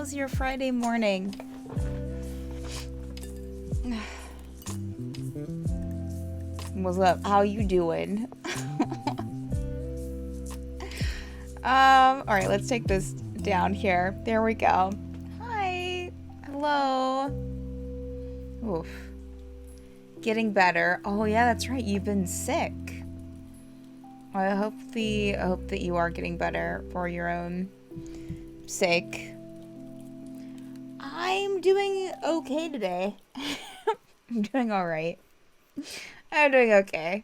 How's your Friday morning? What's up? How you doing? Alright, let's take this down here. There we go. Hi. Hello. Oof. Getting better. Oh yeah, that's right. You've been sick. I hope that you are getting better for your own sake. I'm doing okay today. I'm doing alright. I'm doing okay.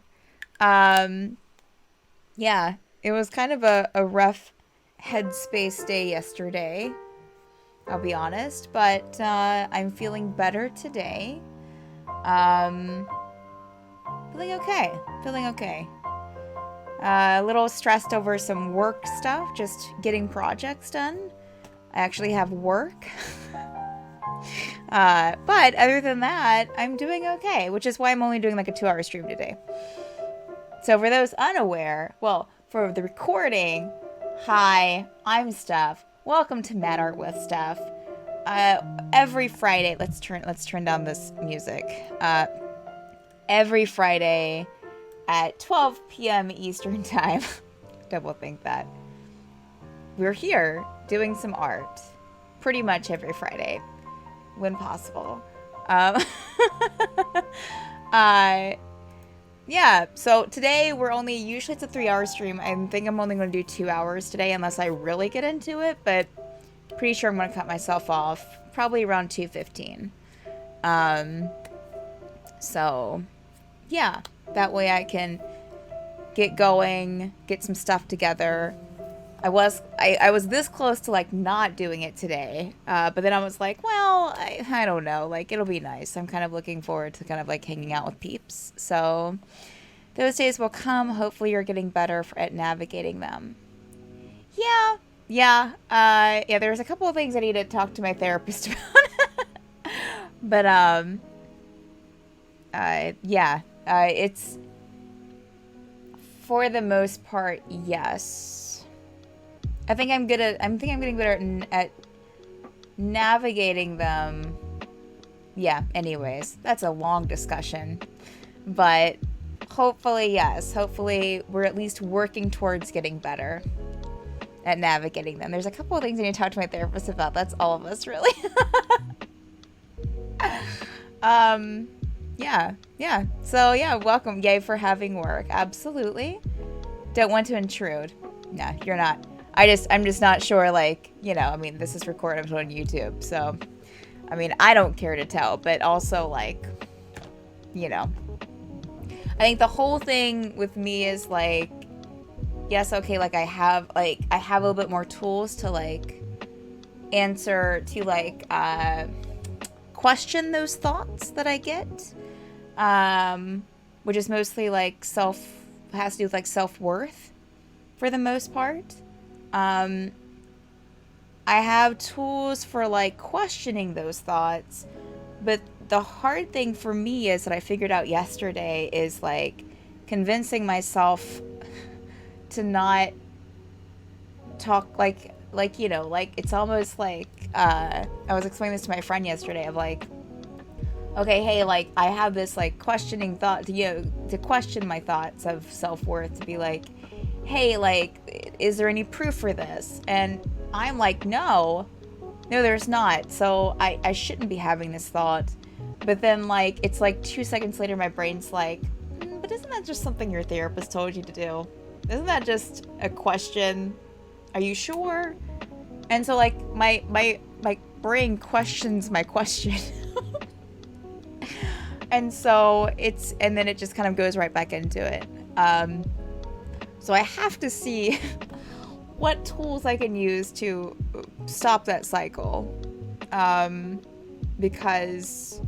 Yeah, it was kind of a rough headspace day yesterday, I'll be honest, but I'm feeling better today. Feeling okay. A little stressed over some work stuff, just getting projects done. I actually have work. But other than that, I'm doing okay, which is why I'm only doing like a 2-hour stream today. So for those unaware, well, for the recording, hi, I'm Steph. Welcome to MadArt with Steph. Every Friday, let's turn down this music. Every Friday at 12 p.m. Eastern Time, double think that, we're here doing some art pretty much every Friday when possible. Yeah, so today usually it's a 3-hour stream. I think I'm only going to do 2 hours today unless I really get into it, but pretty sure I'm going to cut myself off probably around 2:15. So yeah, that way I can get going, get some stuff together. I was this close to like not doing it today, but then I was like, well, I don't know, like it'll be nice. I'm kind of looking forward to kind of like hanging out with peeps. So those days will come. Hopefully you're getting better at navigating them. Yeah. There's a couple of things I need to talk to my therapist about. But it's for the most part, yes. I think I'm getting better at navigating them. Yeah, anyways, that's a long discussion. But hopefully, yes. Hopefully, we're at least working towards getting better at navigating them. There's a couple of things I need to talk to my therapist about. That's all of us, really. Yeah. So, yeah, welcome. Yay for having work. Absolutely. Don't want to intrude. No, you're not. I'm just not sure, like, I mean, this is recorded on YouTube, so, I mean, I don't care to tell, but also, like, I think the whole thing with me is, like, yes, okay, like, I have a little bit more tools to, like, answer, to, like, question those thoughts that I get, which is mostly, like, has to do with, like, self-worth, for the most part. I have tools for like questioning those thoughts, but the hard thing for me is that I figured out yesterday is like convincing myself to not talk like it's almost like I was explaining this to my friend yesterday of like, okay, hey, like I have this like questioning thought to question my thoughts of self-worth, to be like, hey, like, is there any proof for this? And I'm like, no, there's not. So I shouldn't be having this thought. But then, like, it's like 2 seconds later, my brain's like, but isn't that just something your therapist told you to do? Isn't that just a question? Are you sure? And so, like, my brain questions my question. And so and then it just kind of goes right back into it. So I have to see what tools I can use to stop that cycle. Because,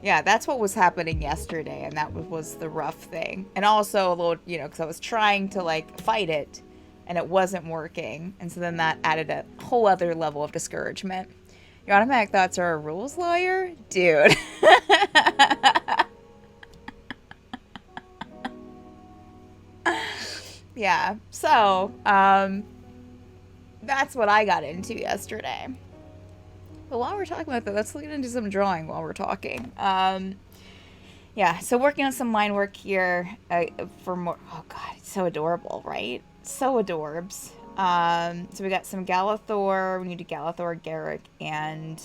yeah, that's what was happening yesterday, and that was the rough thing. And also a little, because I was trying to, like, fight it, and it wasn't working. And so then that added a whole other level of discouragement. Your automatic thoughts are a rules lawyer? Dude. Yeah, so, that's what I got into yesterday. But while we're talking about that, let's look into some drawing while we're talking. Yeah, so working on some line work here for more. Oh god, it's so adorable, right? So adorbs. So we got some Galathor. We need a Galathor, Garrick, and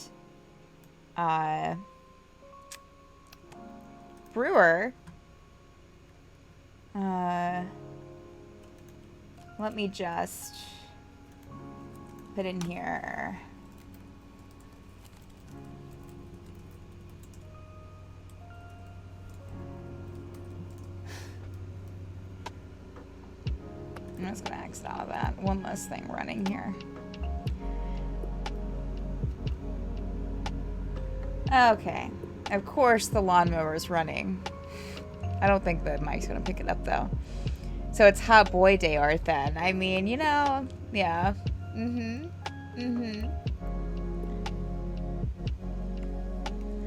Brewer. Let me just put in here. I'm just gonna X out of that. One less thing running here. Okay. Of course the lawnmower is running. I don't think the mic's gonna pick it up though. So it's Hot Boy Day art then. I mean, you know, yeah.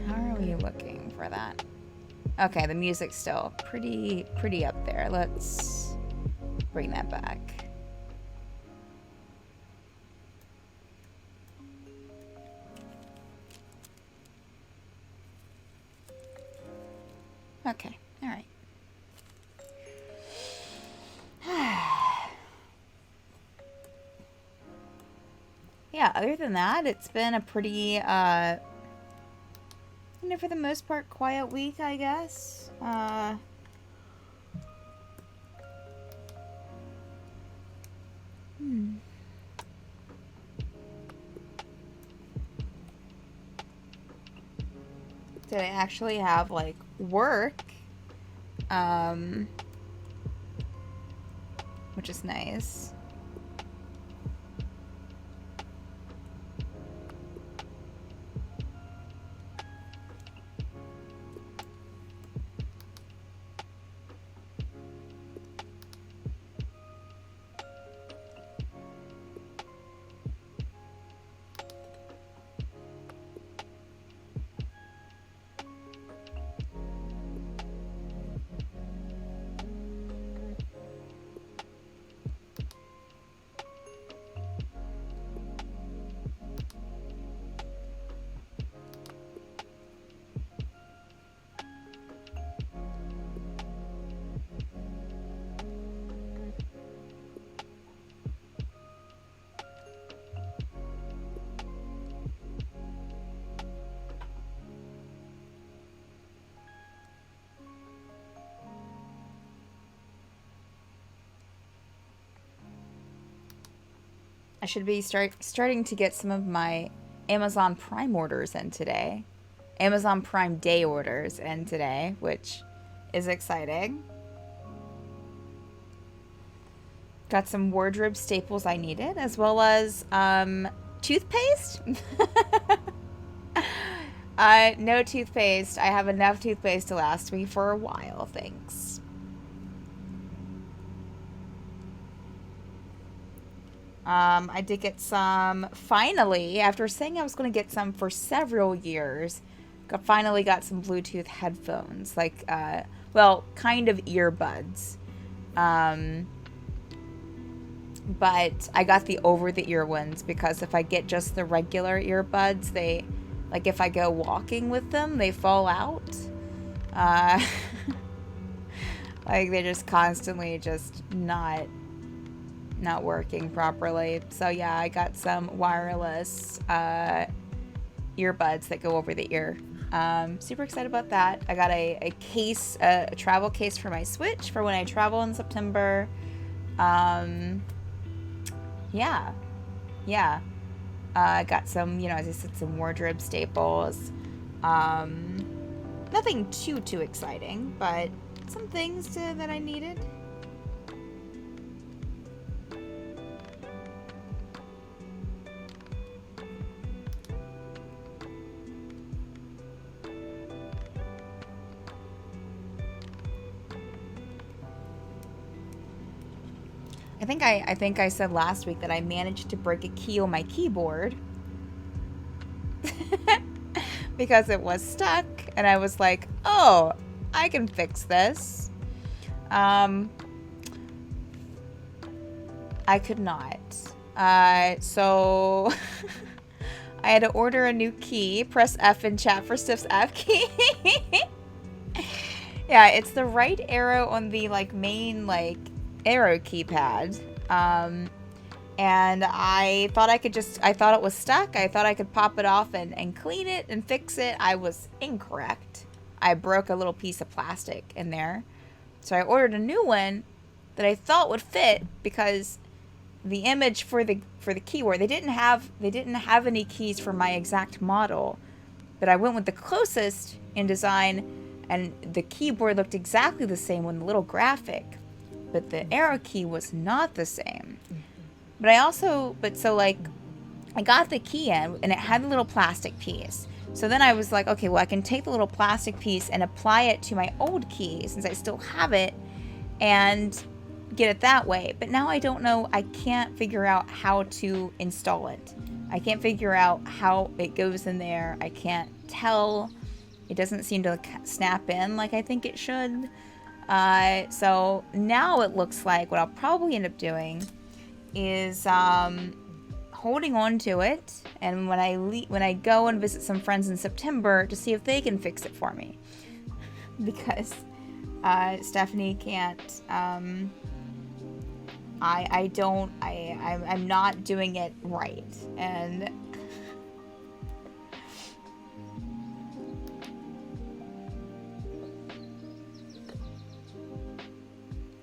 How are we looking for that? Okay, the music's still pretty up there. Let's bring that back. Okay, all right. Yeah, other than that, it's been a pretty, you know, for the most part, quiet week, I guess. Did I actually have, like, work? Which is nice. I should be starting to get some of my Amazon Prime orders in today. Amazon Prime Day orders in today, which is exciting. Got some wardrobe staples I needed, as well as toothpaste. No toothpaste. I have enough toothpaste to last me for a while, thanks. I did get some, finally, after saying I was going to get some for several years, finally got some Bluetooth headphones, like, well, kind of earbuds. But I got the over-the-ear ones because if I get just the regular earbuds, they, like, if I go walking with them, they fall out. Like, they're just constantly just not working properly. So yeah, I got some wireless earbuds that go over the ear. Super excited about that. I got a case, a travel case for my Switch for when I travel in September. Yeah. I got some, you know, as I said, some wardrobe staples. Nothing too exciting, but some things that I needed. I think I said last week that I managed to break a key on my keyboard because it was stuck, and I was like, "Oh, I can fix this." I could not. So I had to order a new key. Press F in chat for Steph's F key. Yeah, it's the right arrow on the like main like arrow keypad. And I thought I thought it was stuck. I thought I could pop it off and clean it and fix it. I was incorrect. I broke a little piece of plastic in there. So I ordered a new one that I thought would fit because the image for the keyboard, they didn't have any keys for my exact model, but I went with the closest in design, and the keyboard looked exactly the same on the little graphic, but the arrow key was not the same. But so like I got the key in and it had a little plastic piece. So then I was like, okay, well I can take the little plastic piece and apply it to my old key since I still have it and get it that way. But now I don't know, I can't figure out how to install it. I can't figure out how it goes in there. I can't tell. It doesn't seem to snap in like I think it should. So now it looks like what I'll probably end up doing is holding on to it, and when I go and visit some friends in September to see if they can fix it for me, because Stephanie can't. I'm not doing it right, and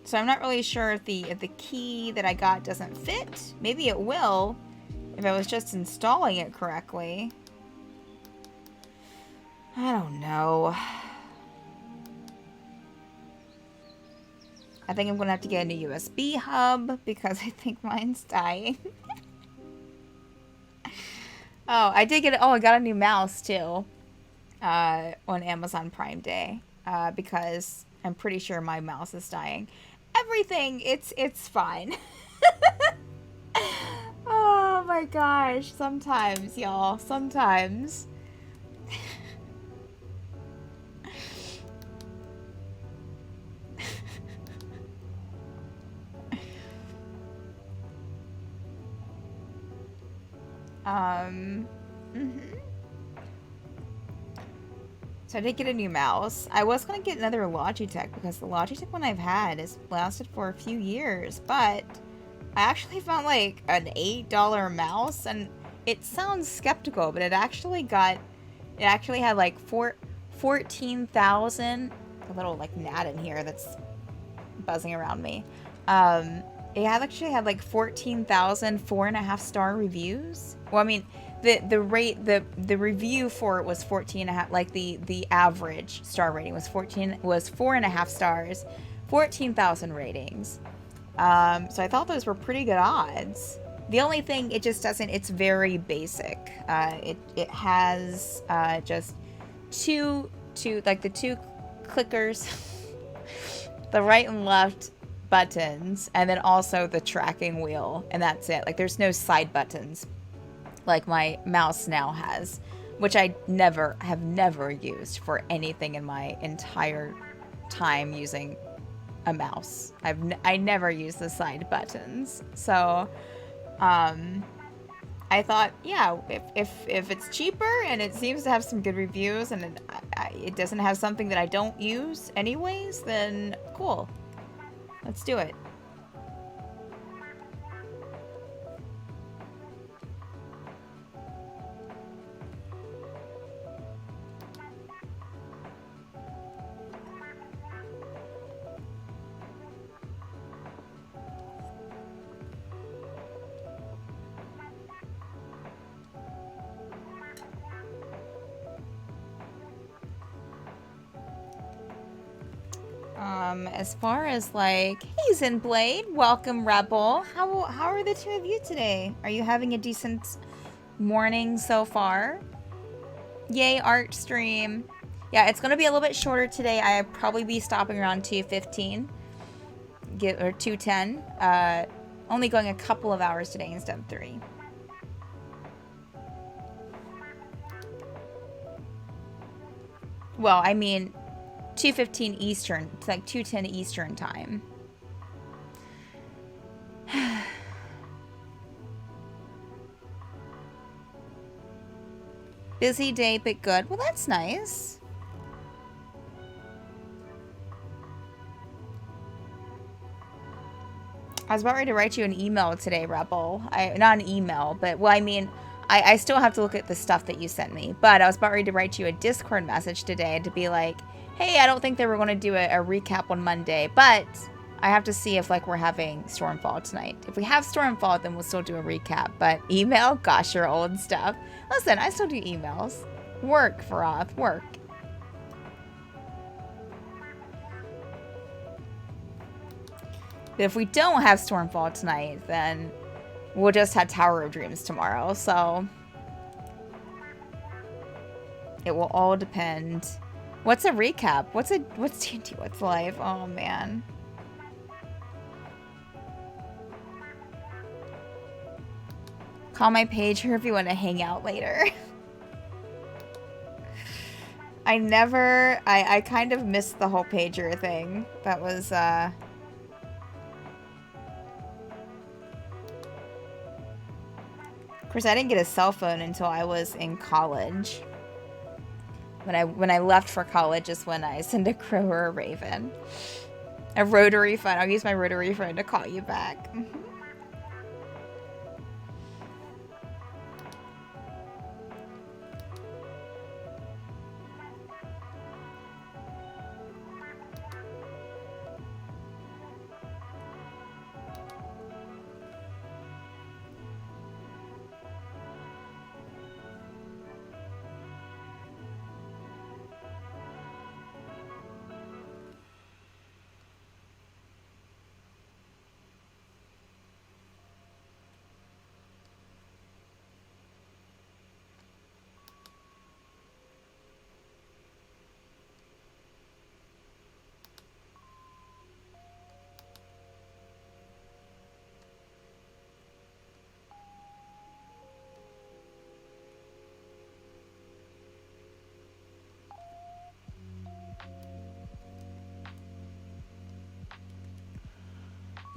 so I'm not really sure if the key that I got doesn't fit. Maybe it will if I was just installing it correctly. I don't know. I think I'm going to have to get a new USB hub because I think mine's dying. Oh, I got a new mouse too on Amazon Prime Day because I'm pretty sure my mouse is dying. Everything, it's fine. Oh my gosh, sometimes, y'all, sometimes. So I did get a new mouse. I was going to get another Logitech because the Logitech one I've had has lasted for a few years, but I actually found like an $8 mouse, and it sounds skeptical, but it actually had like 14,000, a little like gnat in here that's buzzing around me. It actually had like 14,000 4.5-star reviews. Well, I mean, the review for it was 14.5, like the average star rating was 4.5 stars, 14,000 ratings. So I thought those were pretty good odds. The only thing, it just doesn't, it's very basic. It has just two like the two clickers, the right and left buttons, and then also the tracking wheel, and that's it. Like there's no side buttons like my mouse now has, which I have never used for anything in my entire time using a mouse. I never use the side buttons. So I thought, yeah, if it's cheaper and it seems to have some good reviews and it doesn't have something that I don't use anyways, then cool. Let's do it. As far as like, hey Zenblade, welcome Rebel. How are the two of you today? Are you having a decent morning so far? Yay, art stream. Yeah, it's gonna be a little bit shorter today. I'll probably be stopping around 2:15, or 2:10. Only going a couple of hours today instead of 3. Well, I mean 2:15 Eastern. It's like 2:10 Eastern time. Busy day, but good. Well, that's nice. I was about ready to write you an email today, Rebel. Not an email, but, well, I mean, I still have to look at the stuff that you sent me. But I was about ready to write you a Discord message today to be like, hey, I don't think they were going to do a recap on Monday, but I have to see if, like, we're having Stormfall tonight. If we have Stormfall, then we'll still do a recap. But email? Gosh, your old stuff. Listen, I still do emails. Work, Faroth, work. But if we don't have Stormfall tonight, then we'll just have Tower of Dreams tomorrow, so it will all depend. What's a recap? What's D&D What's Life? Oh, man. Call my pager if you want to hang out later. I kind of missed the whole pager thing. That was, Of course, I didn't get a cell phone until I was in college. When I left for college is when I sent a crow or a raven. A rotary phone. I'll use my rotary phone to call you back.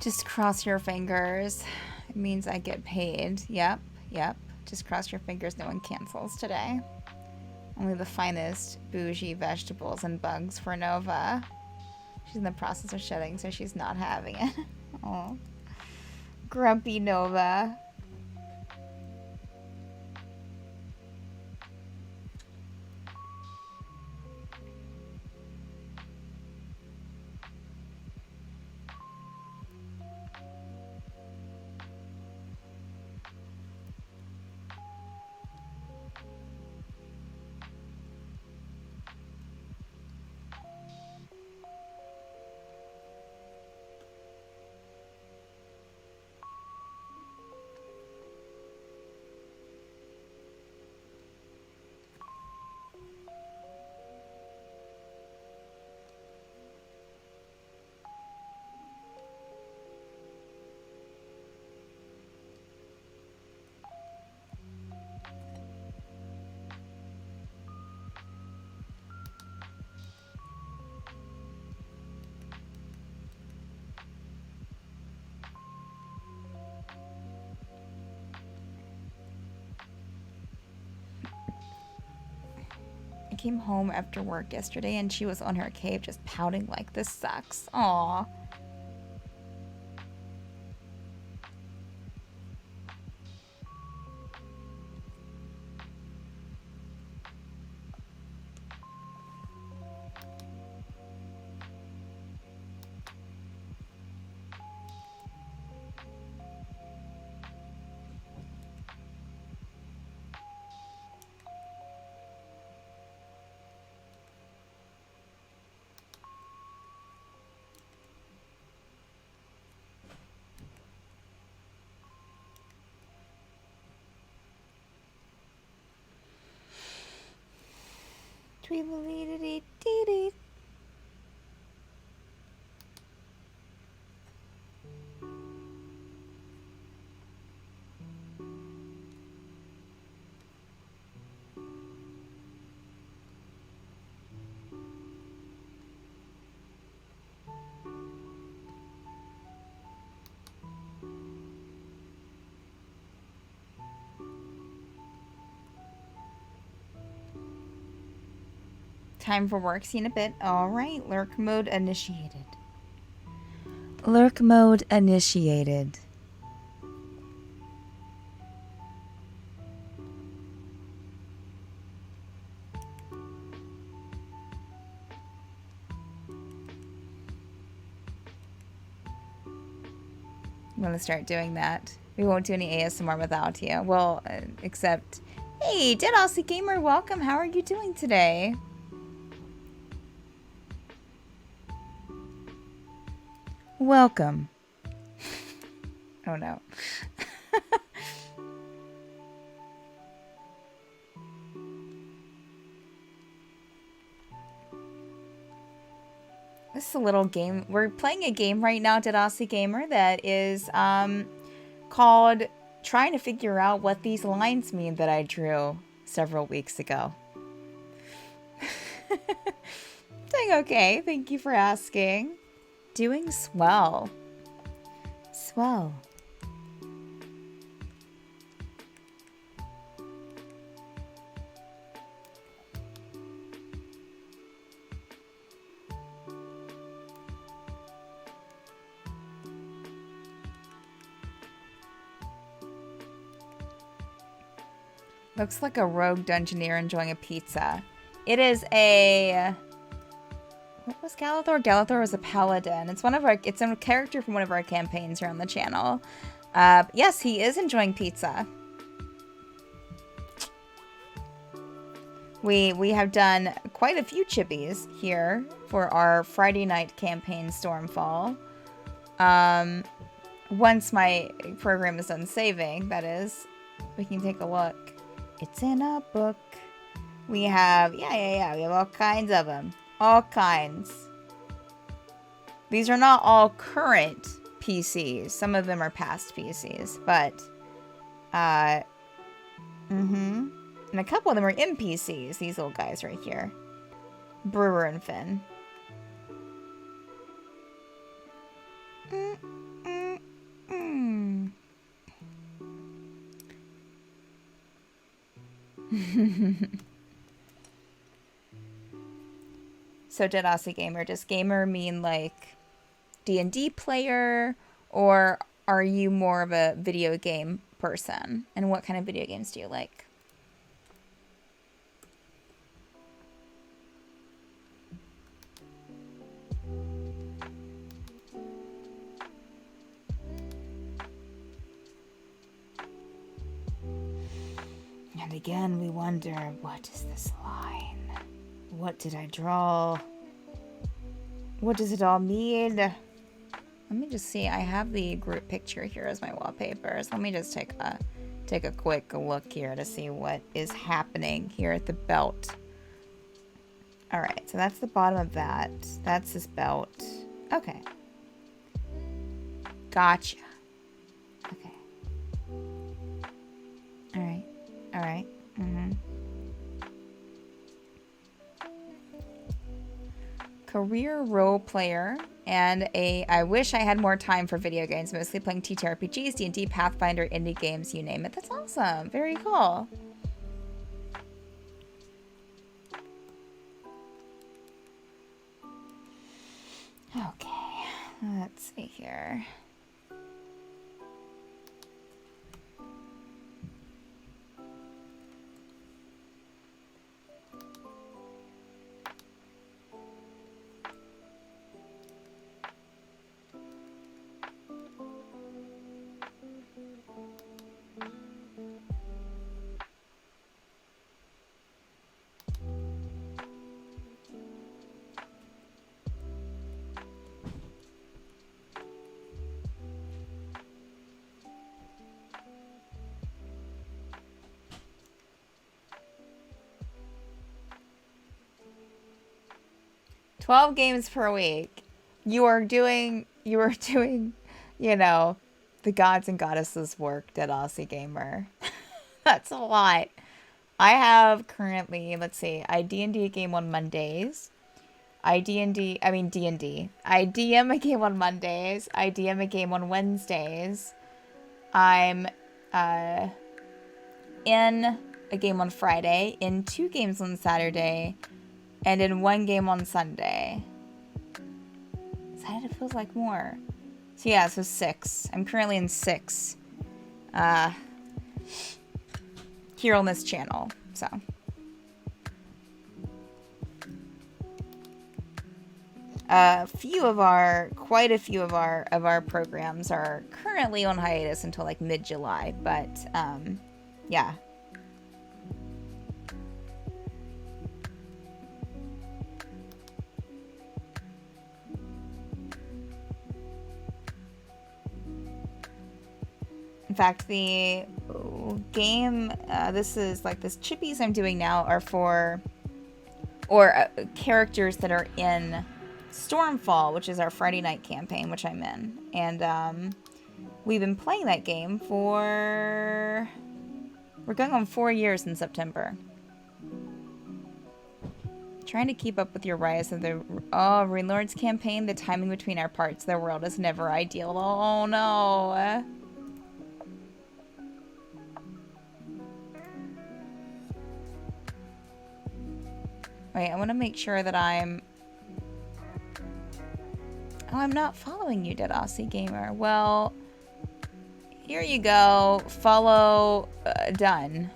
Just cross your fingers. It means I get paid. Yep, yep. Just cross your fingers no one cancels today. Only the finest bougie vegetables and bugs for Nova. She's in the process of shedding, so she's not having it. Oh, grumpy Nova. Came home after work yesterday and she was on her cave just pouting like, this sucks. Aww. Tweedledee-dee-dee-dee. Time for work. See you in a bit. All right. Lurk mode initiated. Lurk mode initiated. I'm gonna start doing that. We won't do any ASMR without you. Well, except, hey, Dead Aussie Gamer, welcome. How are you doing today? Welcome. Oh no. This is a little game. We're playing a game right now, Dead Aussie Gamer, that is called Trying to Figure Out What These Lines Mean that I drew several weeks ago. Doing okay. Thank you for asking. Doing swell. Swell. Looks like a rogue dungeoneer enjoying a pizza. It is a... What was Galathor? Galathor was a paladin. It's a character from one of our campaigns here on the channel. Yes, he is enjoying pizza. We have done quite a few chibis here for our Friday night campaign Stormfall. Once my program is done saving, that is, we can take a look. It's in a book. We have, we have all kinds of them. All kinds. These are not all current PCs. Some of them are past PCs, but, and a couple of them are NPCs, these little guys right here. Brewer and Finn. So Dead Aussie Gamer, does gamer mean like D&D player, or are you more of a video game person? And what kind of video games do you like? And again, we wonder, what is this line? What did I draw? What does it all mean? Let me just see. I have the group picture here as my wallpaper. So let me just take a quick look here to see what is happening here at the belt. All right, so that's the bottom of that. That's his belt. Okay. Gotcha. Okay. All right. All right. Career role player and I wish I had more time for video games, mostly playing TTRPGs, D&D, Pathfinder, indie games, you name it. That's awesome. Very cool. Okay, let's see here. $12 games per week. You are doing, you know, the gods and goddesses work, Dead Aussie Gamer. That's a lot. I have currently, let's see, I D&D a game on Mondays. I DM a game on Mondays. I DM a game on Wednesdays. I'm in a game on Friday, in 2 games on Saturday. and in one game on Sunday. Saturday feels like more. So yeah, so 6. I'm currently in 6. Here on this channel, so. Quite a few of our programs are currently on hiatus until like mid-July, but yeah. In fact, the game, this chippies I'm doing now are for, characters that are in Stormfall, which is our Friday night campaign, which I'm in. And we've been playing that game we're going on 4 years in September. Trying to keep up with your rise of the Rainlord's campaign. The timing between our parts of the world is never ideal. Oh no. Wait, I want to make sure that I'm... Oh, I'm not following you, Dead Aussie Gamer. Well, here you go. Follow done.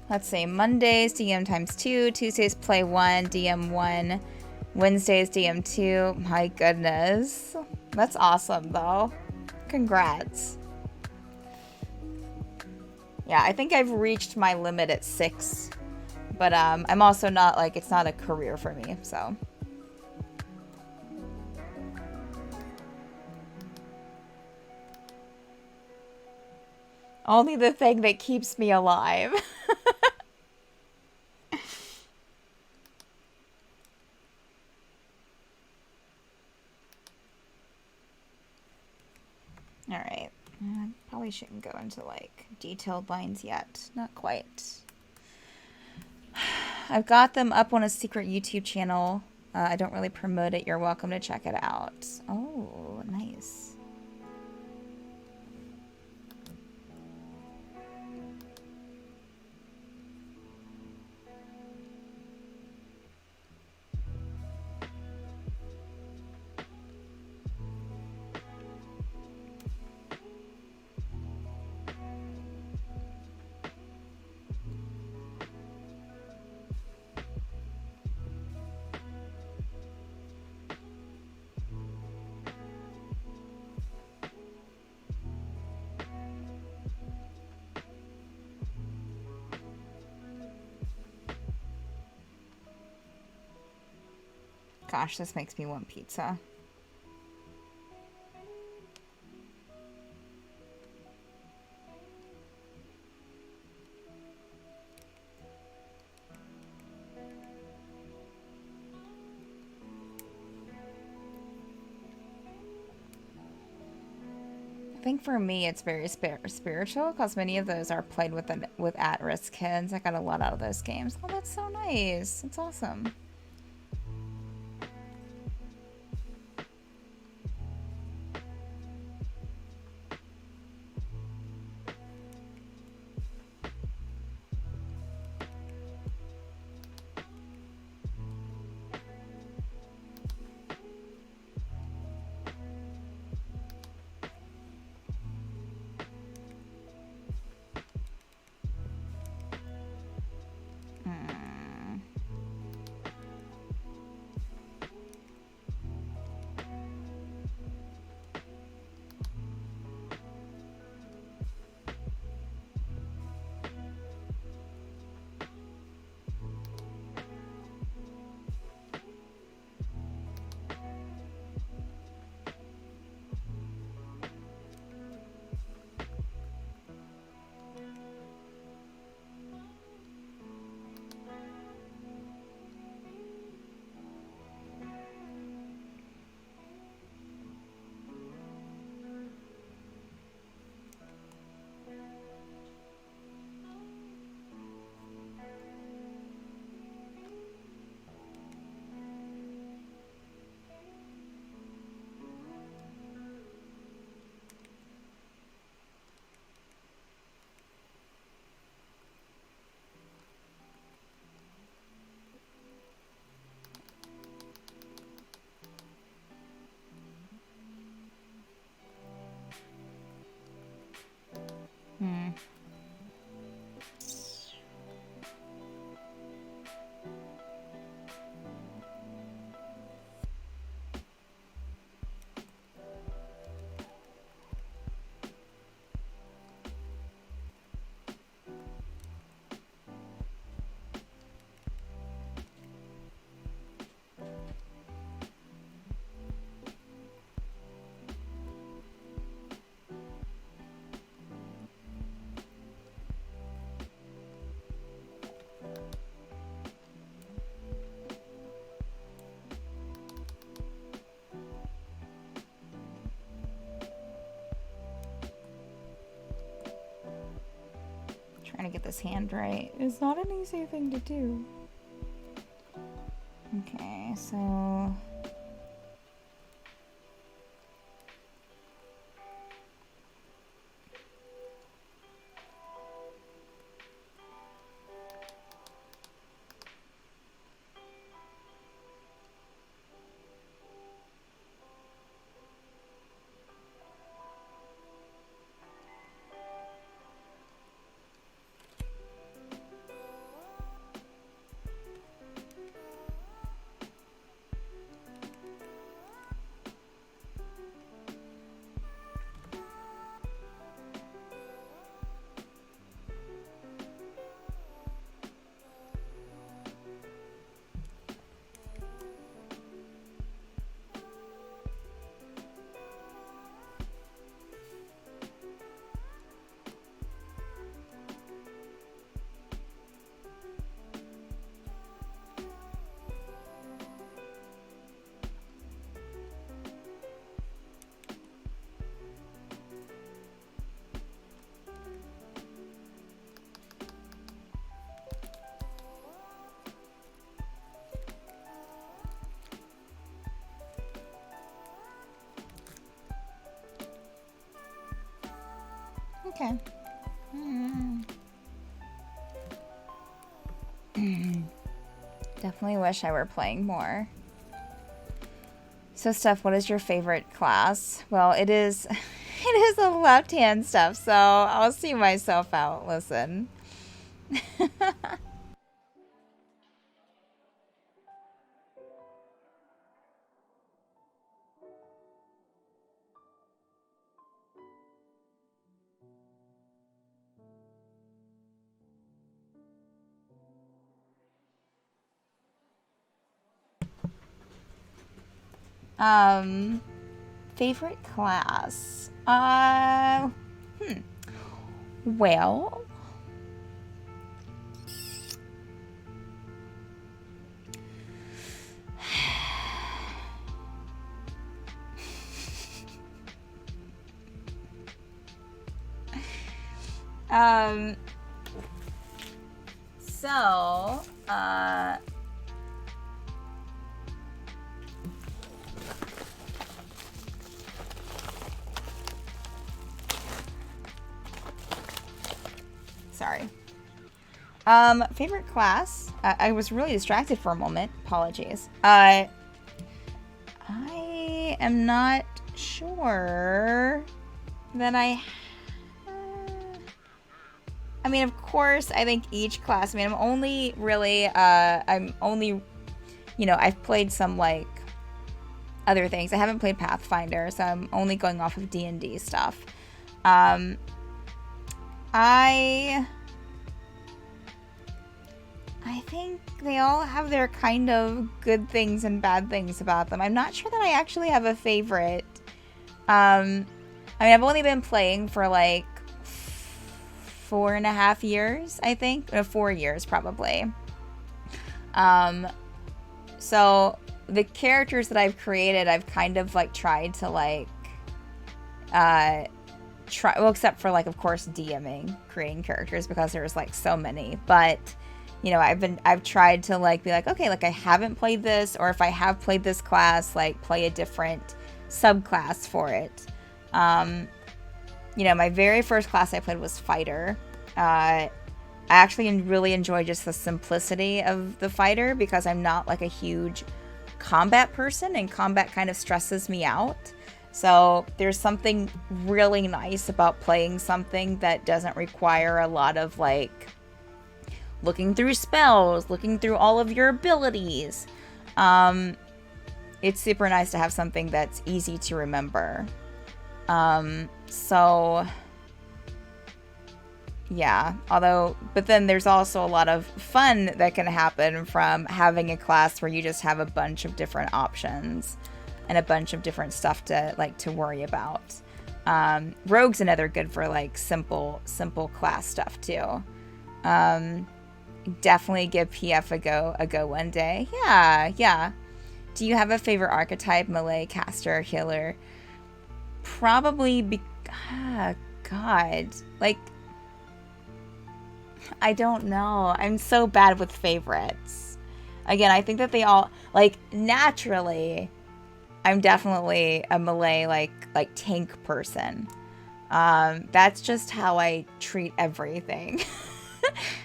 Let's say Mondays, DM times 2. Tuesdays, play 1, DM 1. Wednesdays, DM 2. My goodness. That's awesome, though. Congrats. Yeah, I think I've reached my limit at 6. But I'm also not, like, it's not a career for me, so. Only the thing that keeps me alive. Alright. I probably shouldn't go into, like, detailed lines yet. Not quite. I've got them up on a secret YouTube channel. I don't really promote it. You're welcome to check it out. Oh, nice. Gosh, this makes me want pizza. I think for me it's very spiritual because many of those are played with at-risk kids. I got a lot out of those games. Oh, that's so nice. That's awesome. trying to get this hand right. It's not an easy thing to do. Okay, so... Okay. Definitely wish I were playing more. So, Steph, what is your favorite class? Well, it is a left-hand stuff, so I'll see myself out. Listen. Favorite class? Well, so, sorry. Favorite class? I was really distracted for a moment. Apologies. I am not sure that I mean, of course, I think each class, I mean, I'm only really, you know, I've played some, like, other things. I haven't played Pathfinder, so I'm only going off of D&D stuff. I think they all have their kind of good things and bad things about them. I'm not sure that I actually have a favorite. I mean, I've only been playing for, like, 4.5 years, I think. 4 years, probably. So the characters that I've created, I've kind of, like, tried to, like, well, except for, like, of course, DMing, creating characters, because there's, like, so many. But, you know, I've tried to, like, be like, okay, like, I haven't played this, or if I have played this class, like, play a different subclass for it. You know, my very first class I played was Fighter. I actually really enjoy just the simplicity of the Fighter, because I'm not, like, a huge combat person, and combat kind of stresses me out. So there's something really nice about playing something that doesn't require a lot of, like, looking through spells, looking through all of your abilities. It's super nice to have something that's easy to remember. So yeah, but then there's also a lot of fun that can happen from having a class where you just have a bunch of different options and a bunch of different stuff to worry about. Rogue's another good for, like, simple class stuff too. Definitely give PF a go one day. Yeah. Do you have a favorite archetype? Melee, caster, healer? Probably God. Like, I don't know. I'm so bad with favorites. Again, I think that they all, like, naturally, I'm definitely a melee, like tank person. That's just how I treat everything.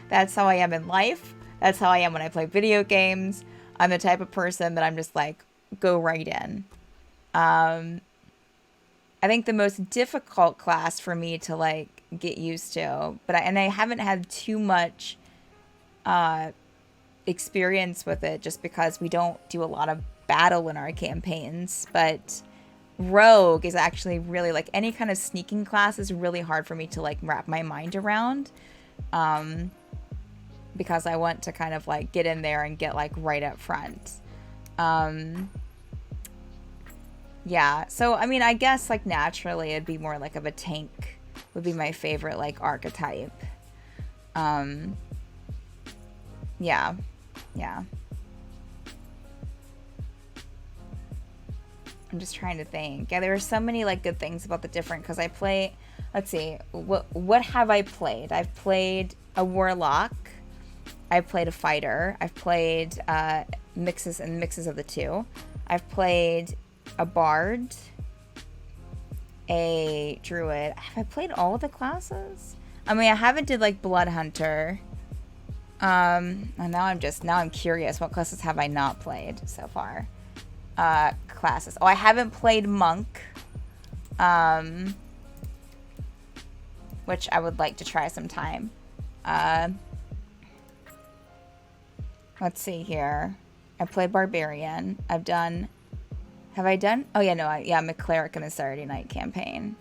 That's how I am in life. That's how I am when I play video games. I'm the type of person that I'm just like, go right in. I think the most difficult class for me to like get used to, and I haven't had too much experience with it just because we don't do a lot of battle in our campaigns, but rogue is actually really like any kind of sneaking class is really hard for me to like wrap my mind around, because I want to kind of like get in there and get like right up front. Yeah, so I mean, I guess like naturally it'd be more like of a tank would be my favorite like archetype. Yeah, yeah. I'm just trying to think. Yeah, there are so many like good things about the different, because I play, let's see, what have I played? I've played a warlock. I've played a fighter. I've played mixes of the two. I've played a bard, a druid. Have I played all of the classes? I mean, I haven't did like blood hunter. And now I'm curious. What classes have I not played so far? Classes. Oh, I haven't played monk, which I would like to try sometime. Let's see here. I played barbarian. Have I done? Oh yeah, no, I'm a cleric in the Saturday night campaign.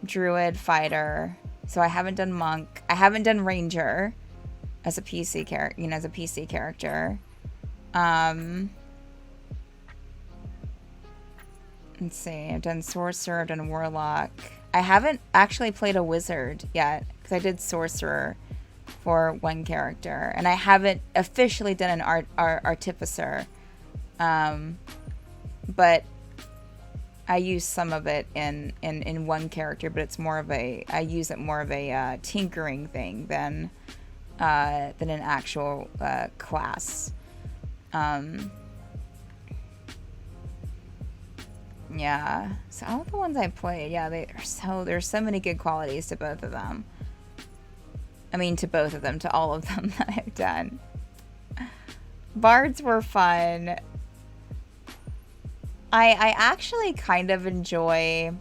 Druid, fighter. So I haven't done monk. I haven't done ranger as a PC character. Let's see. I've done sorcerer. I've done warlock. I haven't actually played a wizard yet because I did sorcerer for one character, and I haven't officially done an artificer. But I use some of it in one character, but it's more of I use it more of a tinkering thing than an actual class. Yeah. So all the ones I played, yeah, there's so many good qualities to both of them. I mean, to all of them that I've done. Bards were fun. I actually kind of enjoy,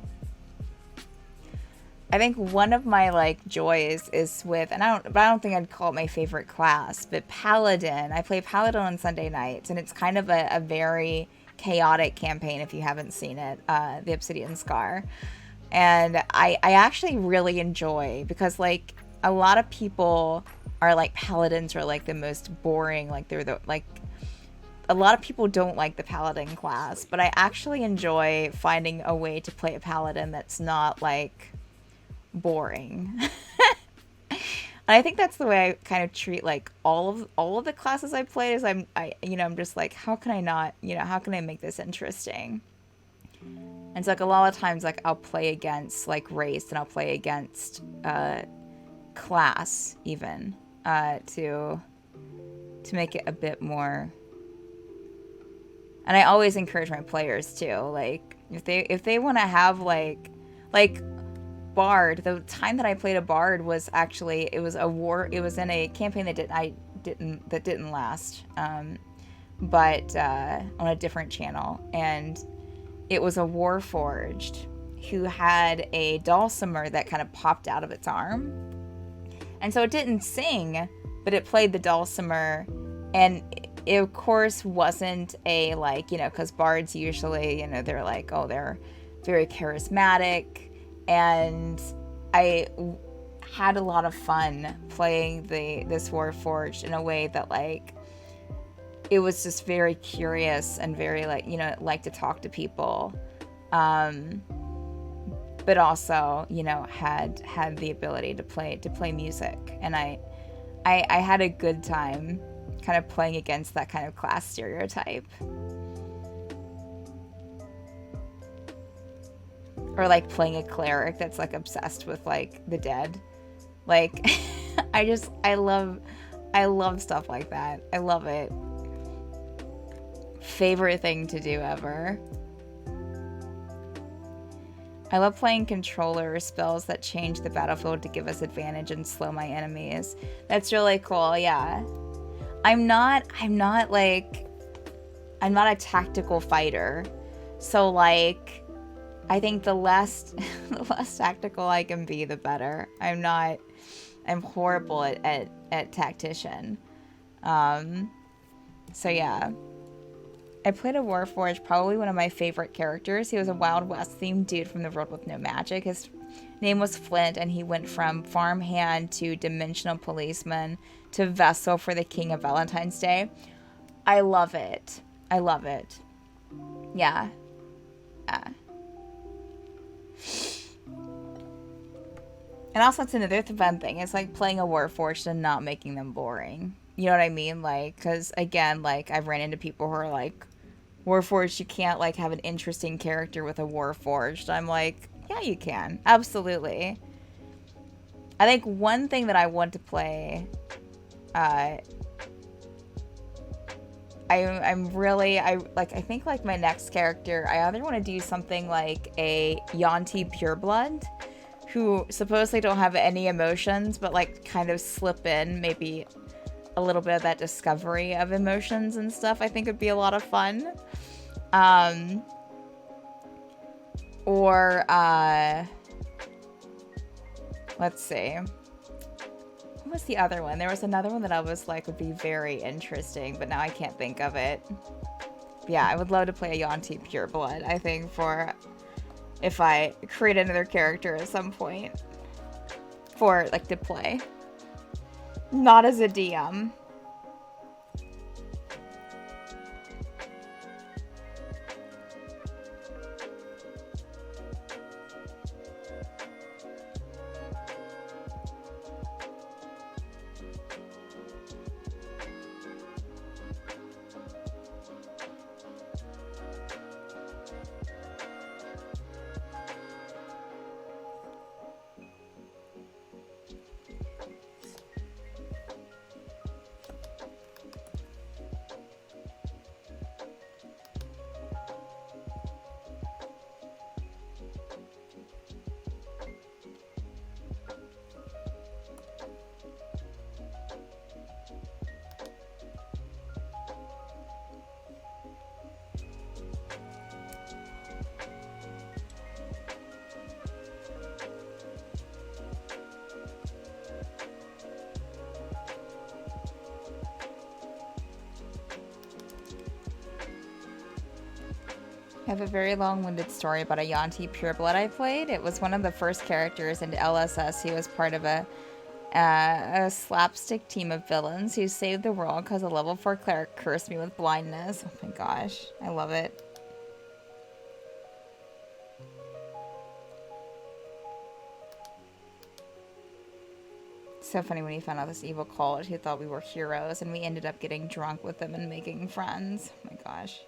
I think one of my like joys is with, and I don't think I'd call it my favorite class, but Paladin. I play Paladin on Sunday nights, and it's kind of a very chaotic campaign if you haven't seen it, the Obsidian Scar. And I actually really enjoy, because like a lot of people are like paladins are like the most boring, like they're the like a lot of people don't like the paladin class, but I actually enjoy finding a way to play a paladin that's not like boring. And I think that's the way I kind of treat like all of the classes I played, is I'm just like, how can I not, how can I make this interesting? And it's like a lot of times like I'll play against like race, and I'll play against class even, to make it a bit more. And I always encourage my players too, like if they want to have like bard. The time that I played a bard was actually, it was in a campaign that didn't last, but on a different channel, and it was a warforged who had a dulcimer that kind of popped out of its arm, and so it didn't sing, but it played the dulcimer. And it of course wasn't a like, because bards usually, they're like, oh, they're very charismatic. And I had a lot of fun playing this Warforged in a way that like it was just very curious and very like, like to talk to people, but also had the ability to play music. And I had a good time kind of playing against that kind of class stereotype. Or like playing a cleric that's like obsessed with like the dead. Like I love stuff like that. I love it. Favorite thing to do ever. I love playing controller spells that change the battlefield to give us advantage and slow my enemies. That's really cool, yeah. I'm not a tactical fighter. So like I think the less the less tactical I can be, the better. I'm horrible at tactician. So yeah. I played a Warforged, probably one of my favorite characters. He was a Wild West themed dude from the world with no magic. His name was Flint, and he went from farmhand to dimensional policeman to vessel for the King of Valentine's Day. I love it. I love it. Yeah. And also, it's another fun thing. It's like playing a Warforged and not making them boring. You know what I mean? Like, because again, like I've ran into people who are like, Warforged, you can't like have an interesting character with a Warforged. I'm like, yeah, you can. Absolutely. I think one thing that I want to play, I think like my next character, I either want to do something like a Yanti Pureblood, who supposedly don't have any emotions, but like kind of slip in maybe a little bit of that discovery of emotions and stuff. I think would be a lot of fun. Let's see. What was the other one? There was another one that I was like would be very interesting, but now I can't think of it. Yeah, I would love to play a Yanti Pureblood, I think, for if I create another character at some point for like to play. Not as a DM. I have a very long-winded story about a Yanti Pureblood I played. It was one of the first characters in LSS. He was part of a slapstick team of villains who saved the world because a level 4 cleric cursed me with blindness. Oh my gosh, I love it. So funny when he found out this evil cult who thought we were heroes, and we ended up getting drunk with them and making friends. Oh my gosh.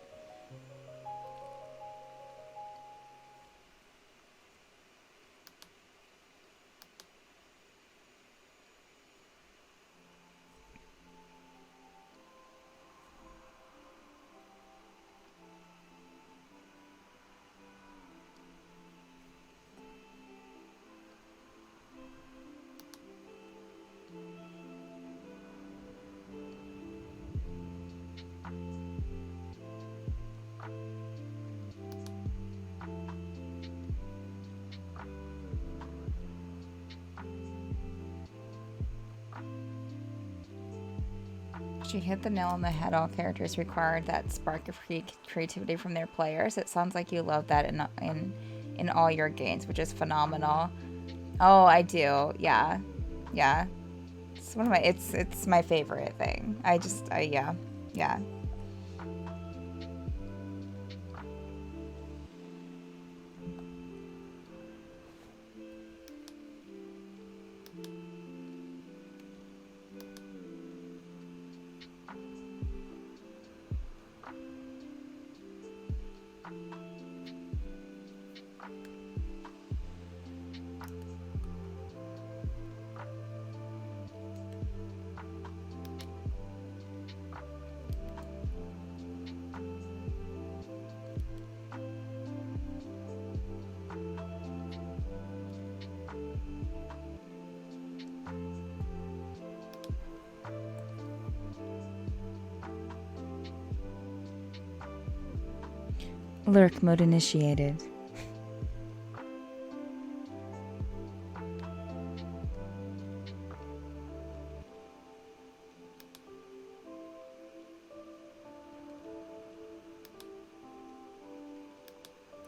She hit the nail on the head. All characters required that spark of creativity from their players. It sounds like you love that in all your games, which is phenomenal. Oh, I do. Yeah. Yeah. It's one of my it's my favorite thing. Yeah. Yeah. Lurk mode initiated.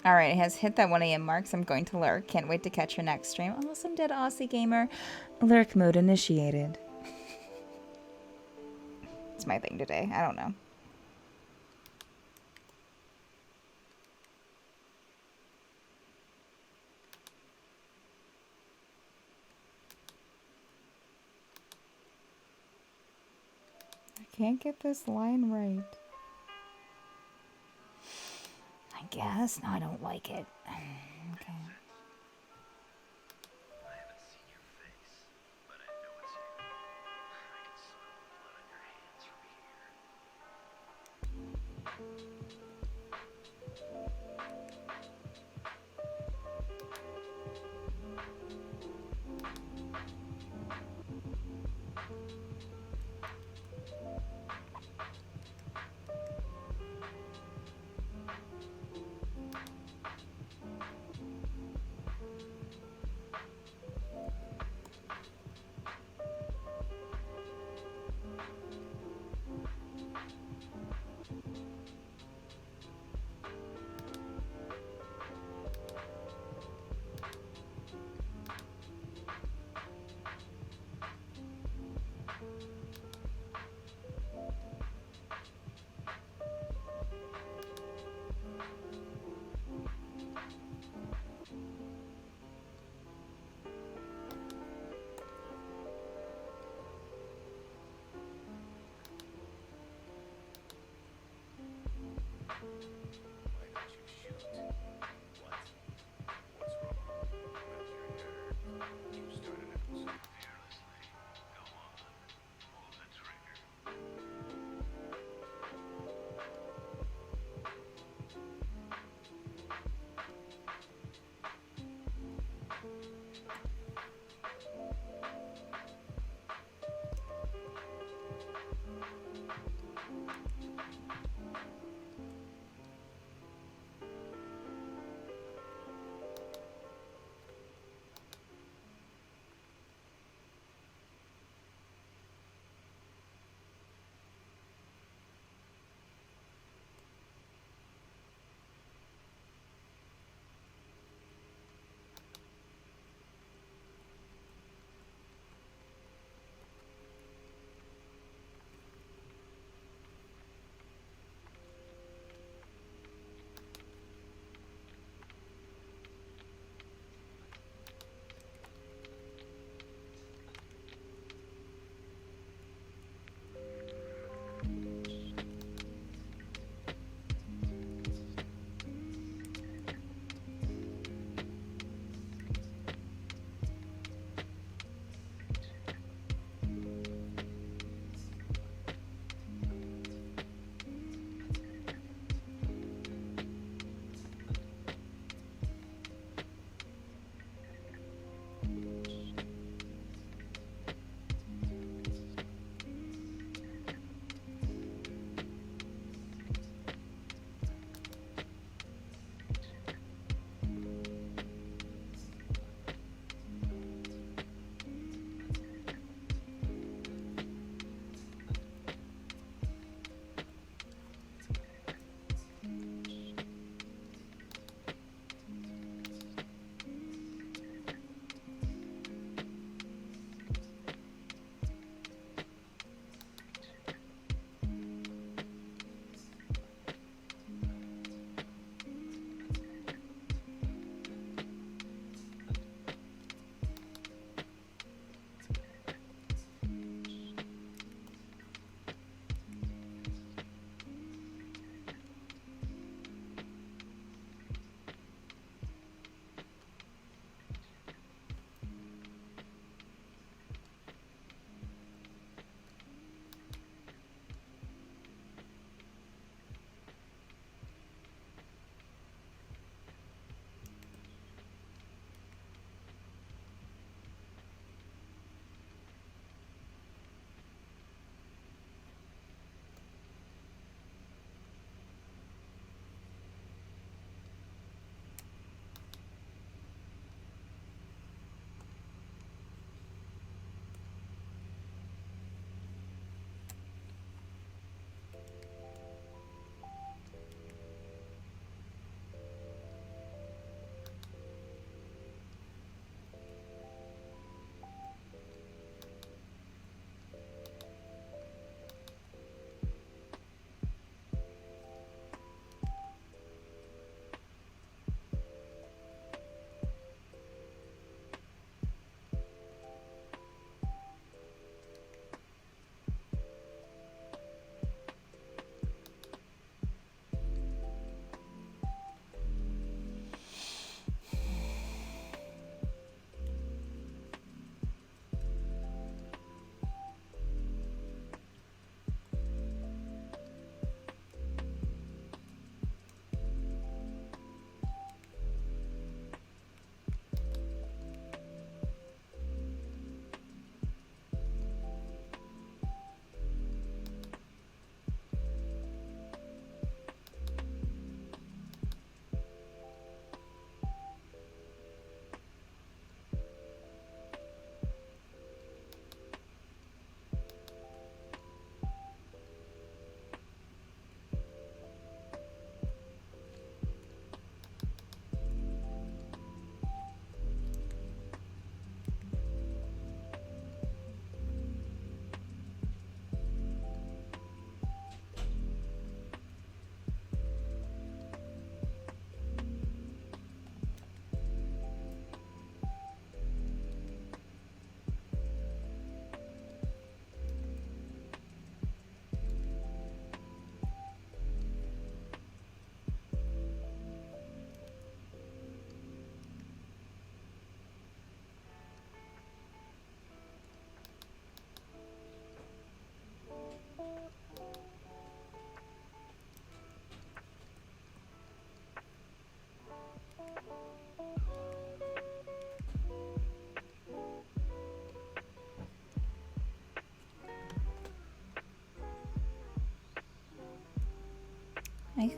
Alright, it has hit that 1 a.m. mark, so I'm going to lurk. Can't wait to catch your next stream. Awesome, Dead Aussie Gamer. Lurk mode initiated. It's my thing today. I don't know. I can't get this line right. I guess. No, I don't like it. Okay.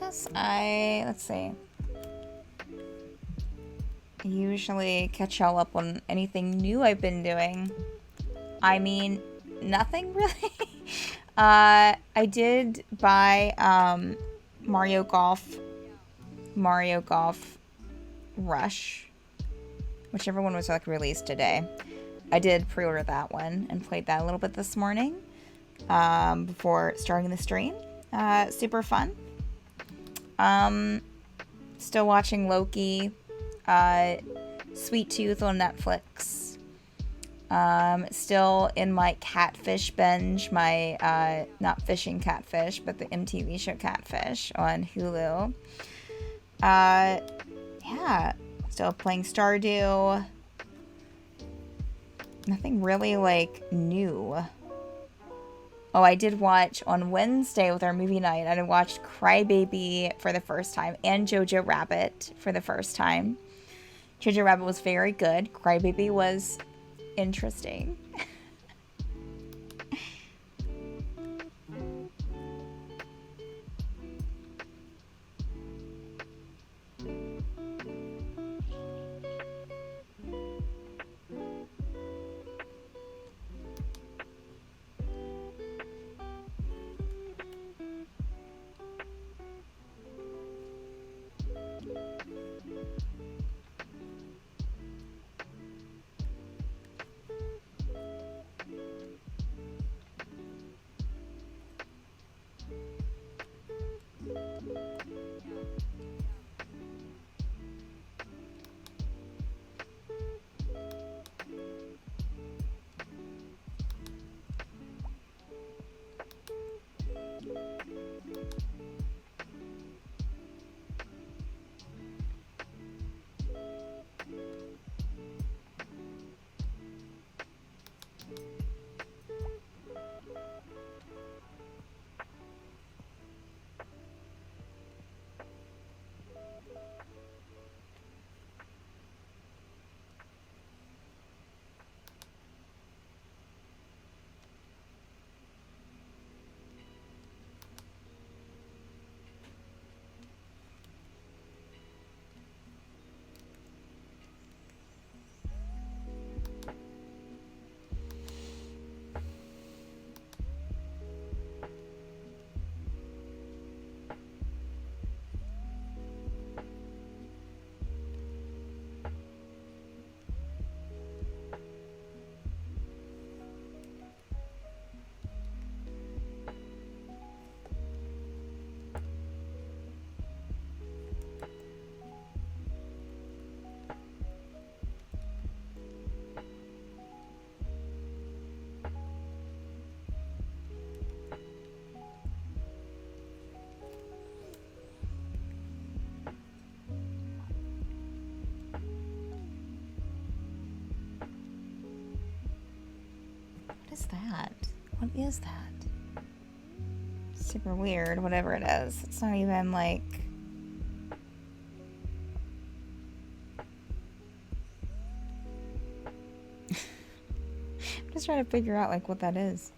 guess let's see. I usually catch y'all up on anything new I've been doing. I mean, nothing really. I did buy Mario Golf Rush, whichever one was like released today. I did pre-order that one and played that a little bit this morning before starting the stream. Super fun. Still watching Loki. Sweet Tooth on Netflix. Still in my catfish binge, my not fishing catfish, but the MTV show Catfish on Hulu. Yeah, still playing Stardew. Nothing really like new. Oh, I did watch on Wednesday with our movie night. I watched Crybaby for the first time and Jojo Rabbit for the first time. Jojo Rabbit was very good. Crybaby was interesting. What is that? What is that? Super weird, whatever it is. It's not even like... I'm just trying to figure out like what that is.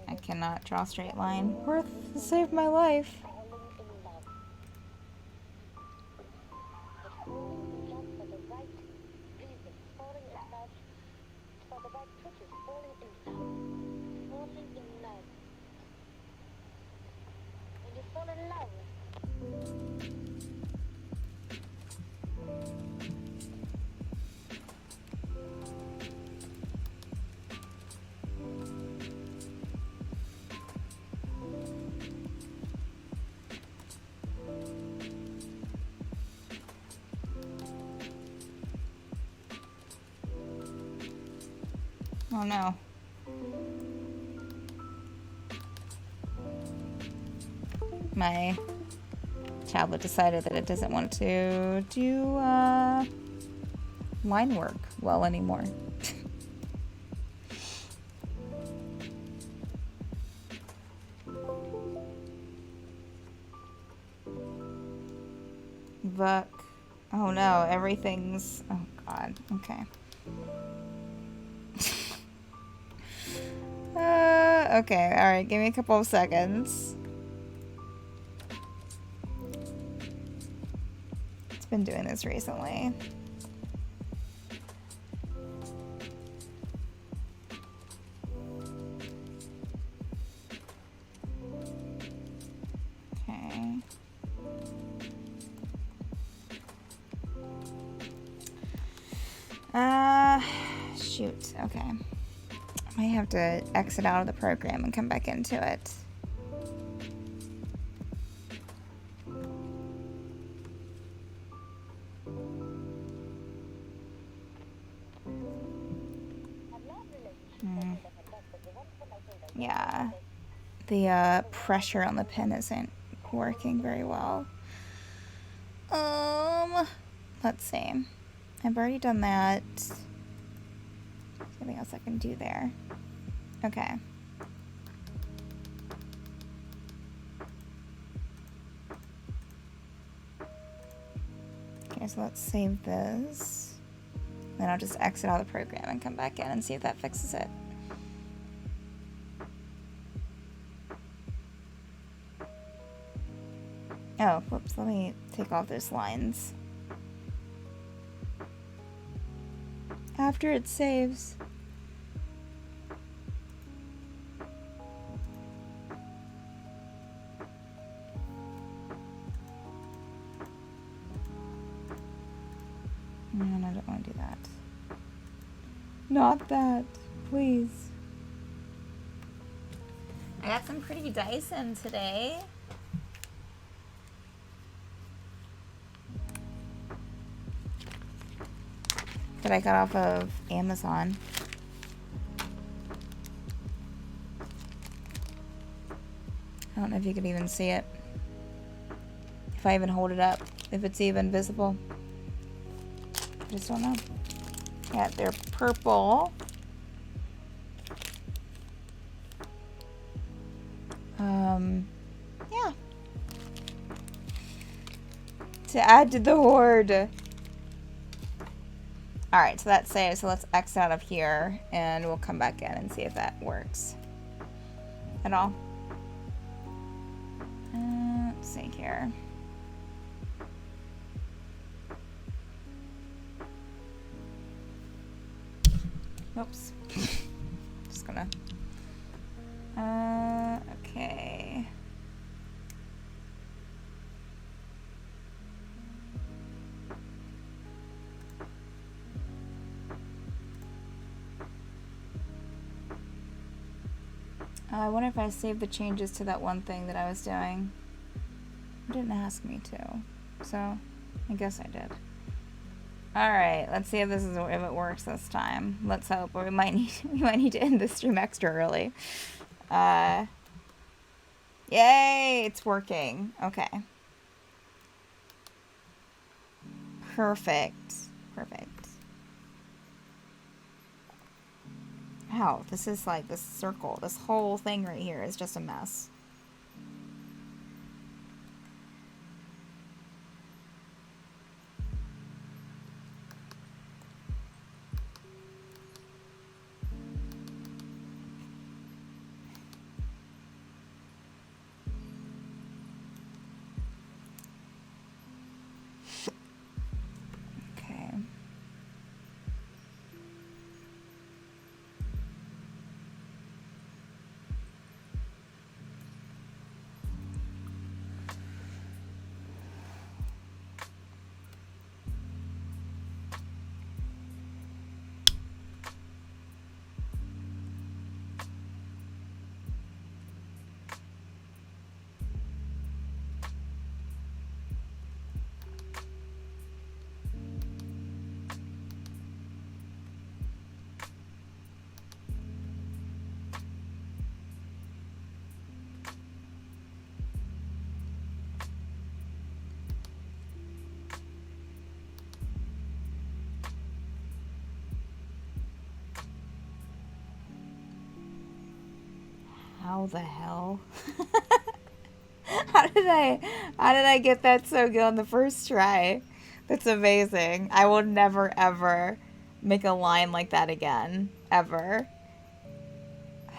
I cannot draw a straight line. Worth saved my life. Oh no. My tablet decided that it doesn't want to do line work well anymore. Buck. Oh no, everything's... Oh god, okay. Okay, alright, give me a couple of seconds. It's been doing this recently. Okay. Shoot, okay. I might have to exit out of the program and come back into it. Yeah, the pressure on the pen isn't working very well. Let's see. I've already done that. Anything else I can do there? Okay. Okay, so let's save this. Then I'll just exit out of the program and come back in and see if that fixes it. Oh, whoops, let me take off those lines. After it saves. No, I don't want to do that. Not that, please. I got some pretty dice in today. That I got off of Amazon. I don't know if you can even see it. If I even hold it up, if it's even visible. I just don't know. Yeah, they're purple. Yeah. To add to the horde. Alright, so that's saves. So let's exit out of here and we'll come back in and see if that works at all. Let's see here. Oops. Just gonna... okay. I wonder if I saved the changes to that one thing that I was doing. It didn't ask me to, so I guess I did. Alright, let's see if it works this time. Let's hope. Or we might need to end this stream extra early. Yay! It's working. Okay. Perfect. Perfect. Wow, this is like this circle. This whole thing right here is just a mess. How the hell? How did I get that so good on the first try? That's amazing. I will never ever make a line like that again. Ever.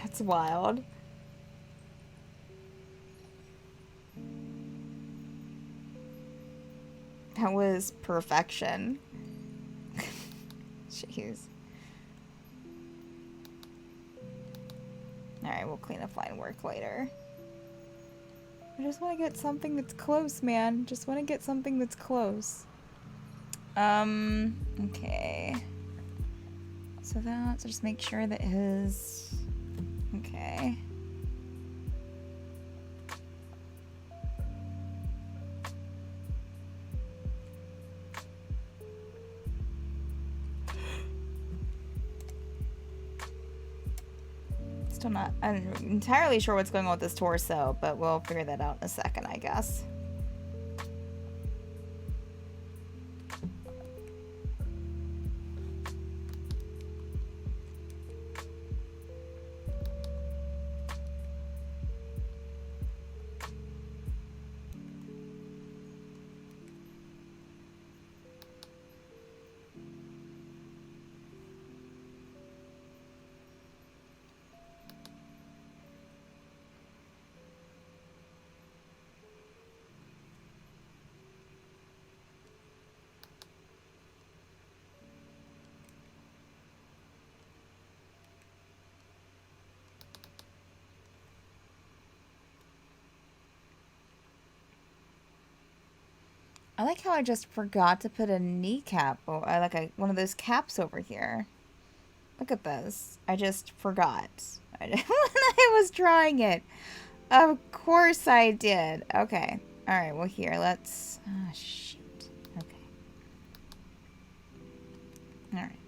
That's wild. That was perfection. Jeez. Alright, we'll clean up line work later. I just want to get something that's close, man. Just want to get something that's close. Okay. So just make sure that his... Okay. I'm entirely sure what's going on with this torso, but we'll figure that out in a second, I guess. I like how I just forgot to put a kneecap, or like one of those caps over here. Look at this. I just forgot. When I was drawing it. Of course I did. Okay. Alright, well here, let's... Oh, shoot. Okay. Alright.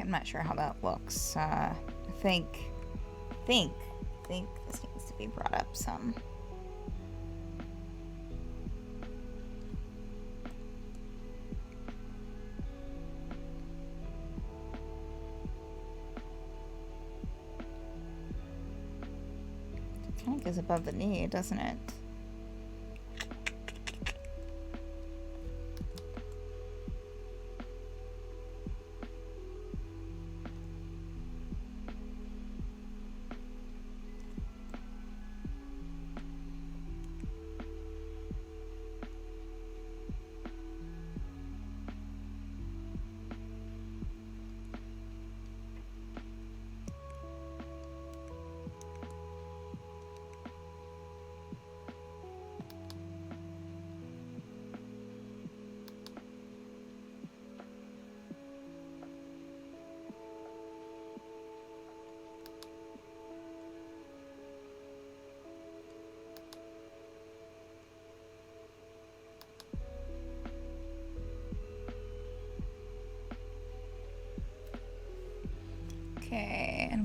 I'm not sure how that looks. I think this needs to be brought up some. It kind of goes above the knee, doesn't it?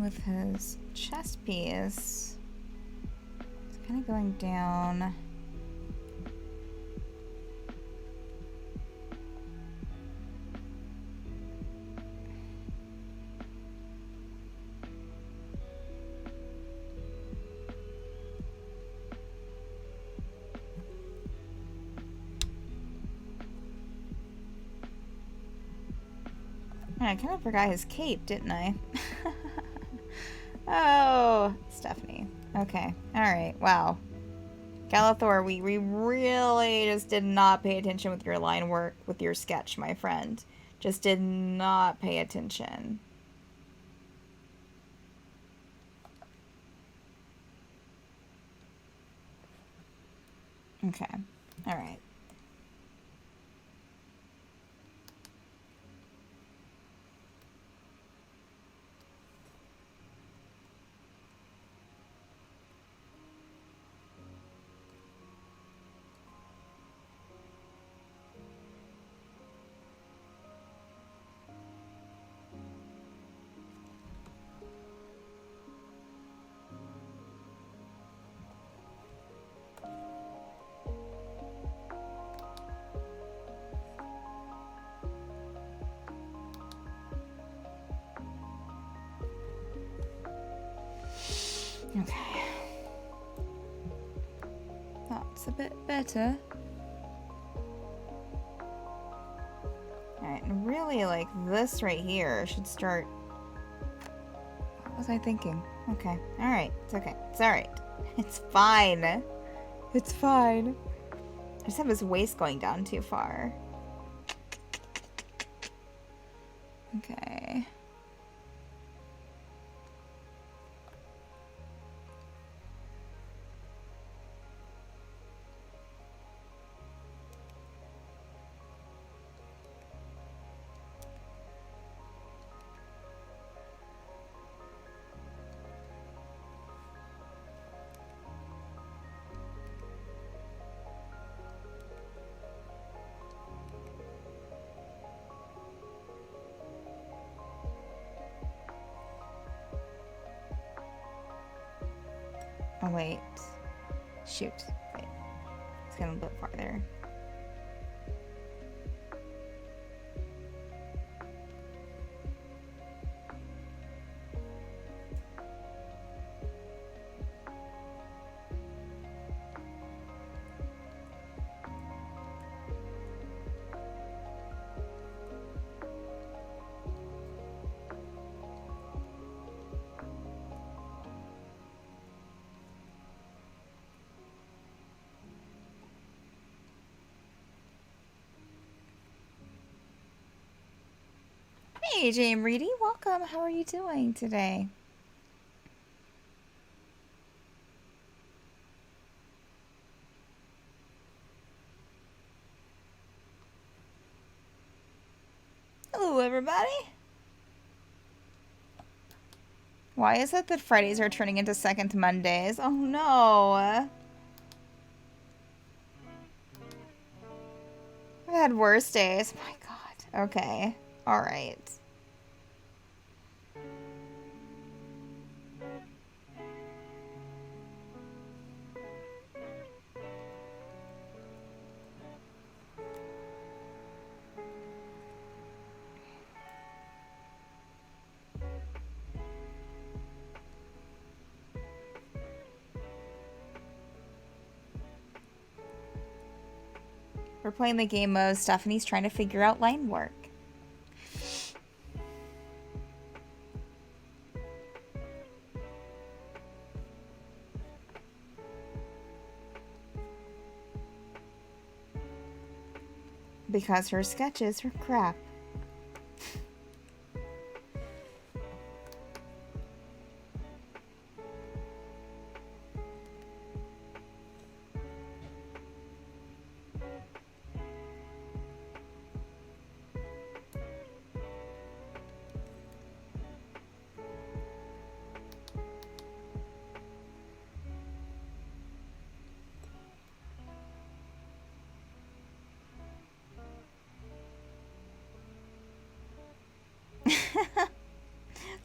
with his chest piece. It's kind of going down. I kind of forgot his cape, didn't I? Oh, Stephanie. Okay. Alright. Wow. Galathor, we really just did not pay attention with your line work, with your sketch, my friend. Just did not pay attention. Okay. Alright. Okay. That's a bit better. Alright, and really, like, this right here should start... What was I thinking? Okay. Alright. It's okay. It's alright. It's fine. It's fine. I just have his waist going down too far. Okay. Oh, wait. Shoot. Wait. It's getting a bit farther. Hey, Jane Reedy, welcome. How are you doing today? Hello, everybody. Why is it that Fridays are turning into second Mondays? Oh, no. I've had worse days. My God. Okay. All right. We're playing the game mode. Stephanie's trying to figure out line work. Because her sketches are crap.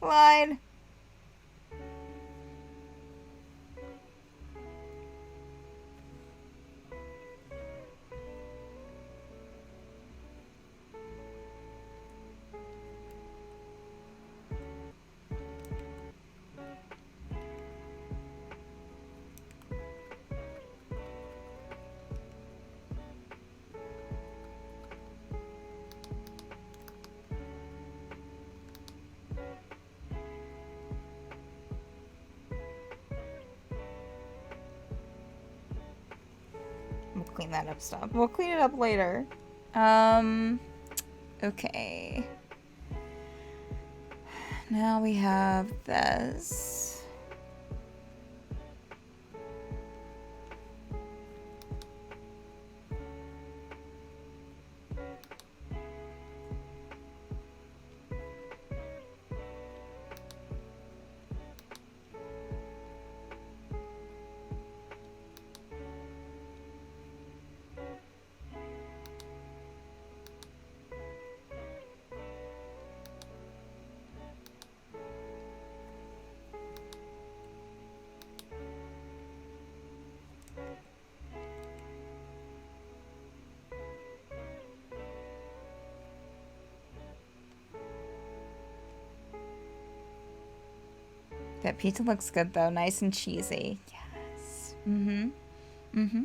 Line. clean that up stuff. We'll clean it up later. Okay. Now we have this. That pizza looks good though, nice and cheesy. Yes. Mm-hmm. Mm-hmm.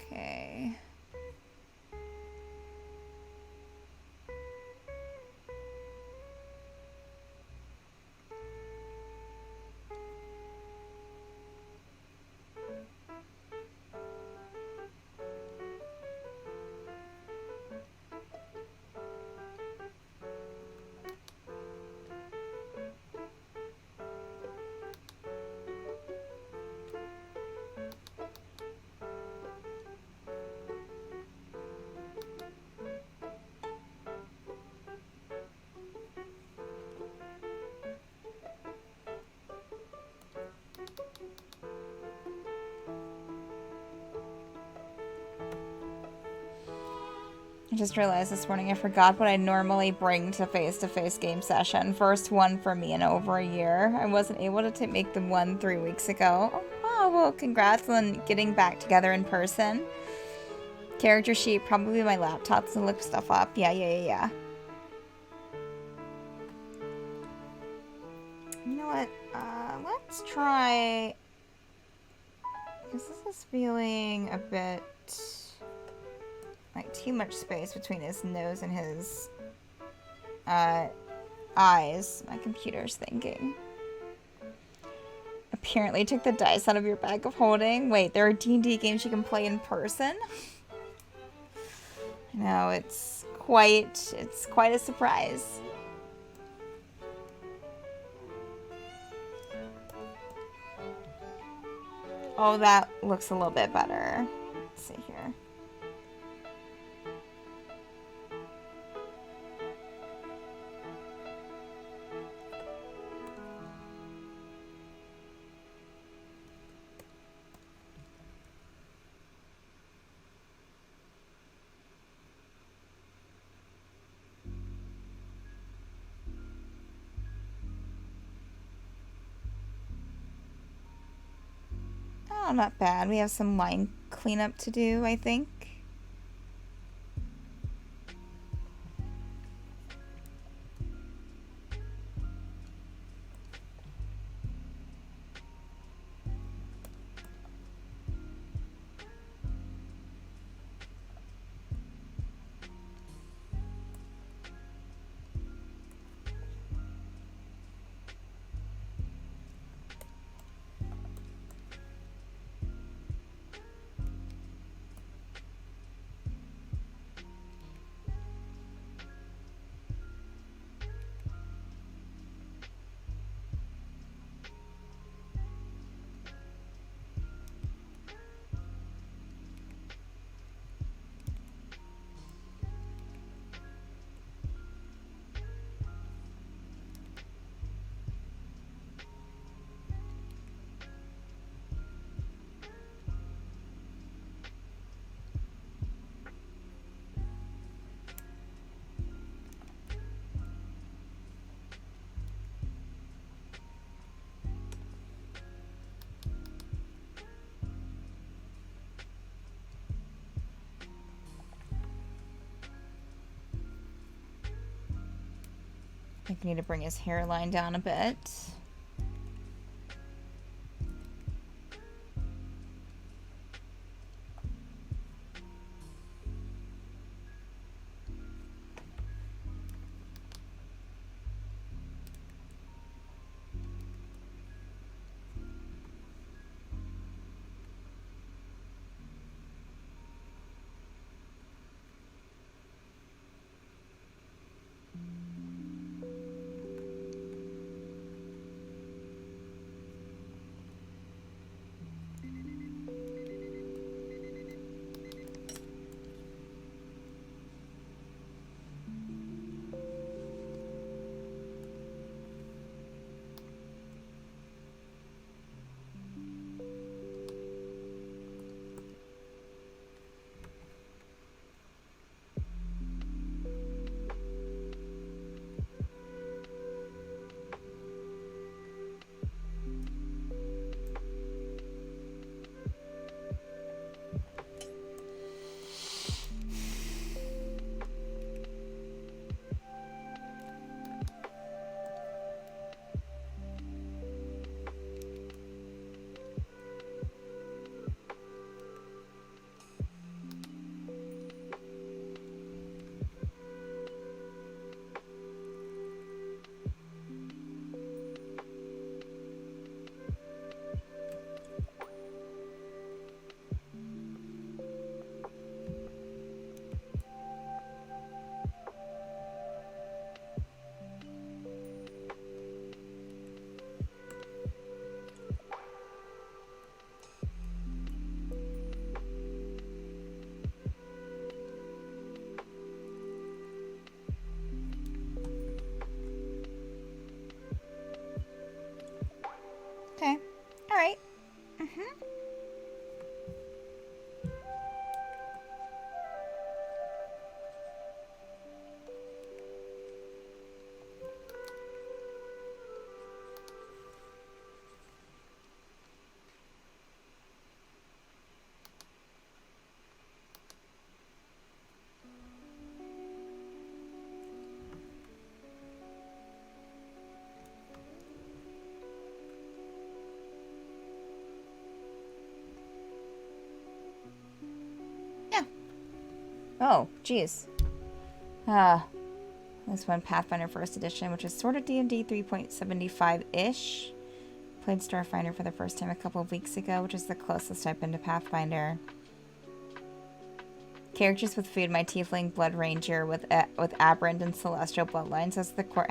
Okay. I just realized this morning I forgot what I normally bring to face-to-face game session. First one for me in over a year. I wasn't able to make the one 3 weeks ago. Oh, wow, well, congrats on getting back together in person. Character sheet, probably my laptop to look stuff up. Yeah. You know what? Let's try... Because this is feeling a bit... like too much space between his nose and his eyes. My computer's thinking. Apparently took the dice out of your bag of holding. Wait, there are D&D games you can play in person? No, it's quite a surprise. Oh, that looks a little bit better. Let's see here. Oh, not bad. We have some line cleanup to do, I think. I think I need to bring his hairline down a bit. Oh, jeez. Ah, this one, Pathfinder First Edition, which is sort of D&D 3.75-ish. Played Starfinder for the first time a couple of weeks ago, which is the closest I've been to Pathfinder. Characters with food, my Tiefling Blood Ranger with Aberrant and Celestial Bloodlines has the quirk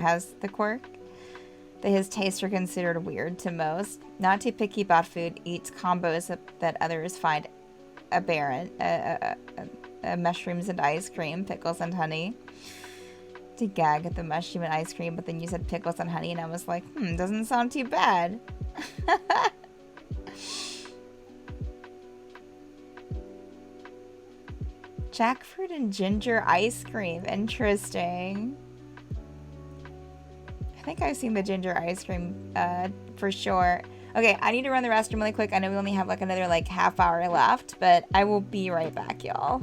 that his tastes are considered weird to most. Not too picky about food, eats combos that others find aberrant. Mushrooms and ice cream, pickles and honey. To gag at the mushroom and ice cream, but then you said pickles and honey, and I was like, doesn't sound too bad. Jackfruit and ginger ice cream. Interesting. I think I've seen the ginger ice cream for sure. Okay, I need to run the restroom really quick. I know we only have like another like half hour left, but I will be right back, y'all.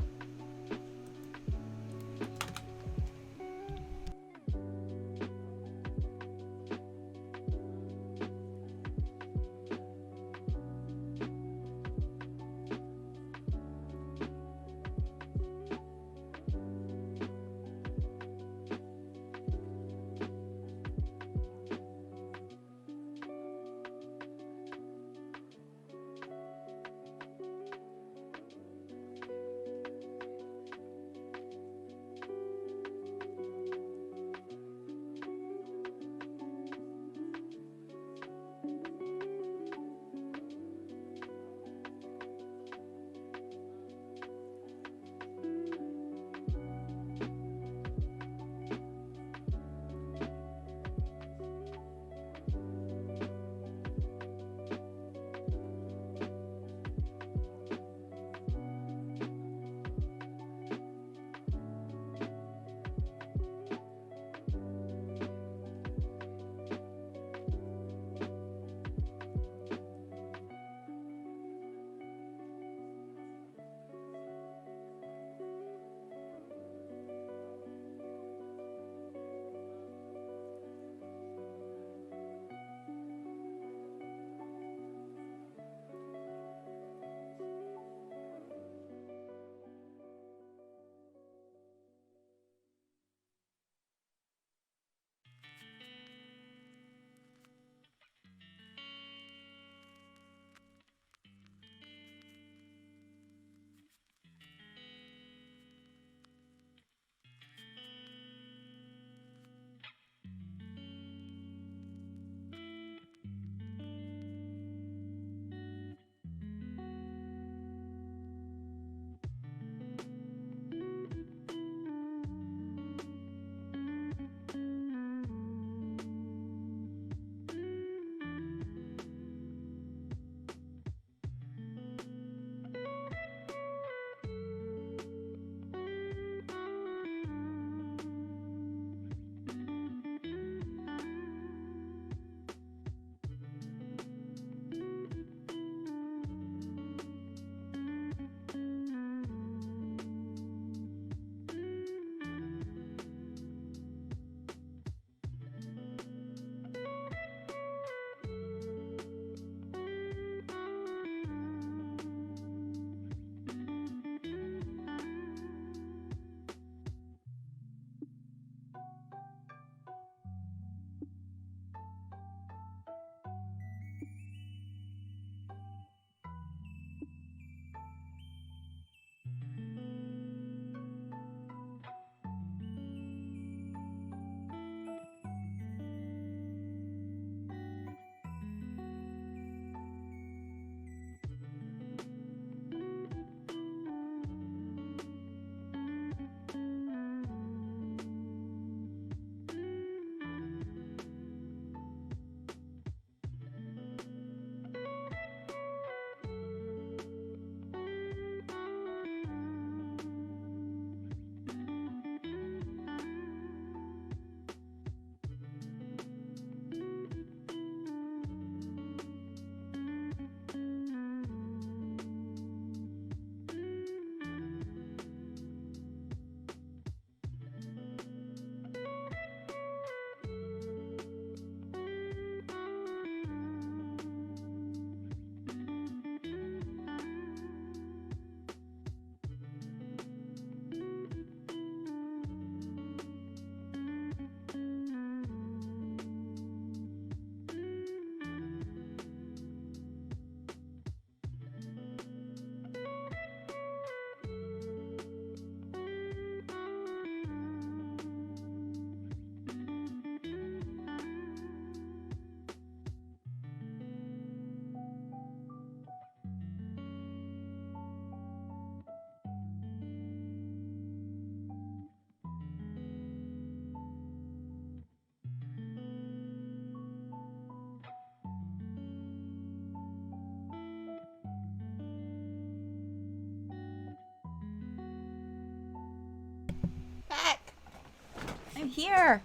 here.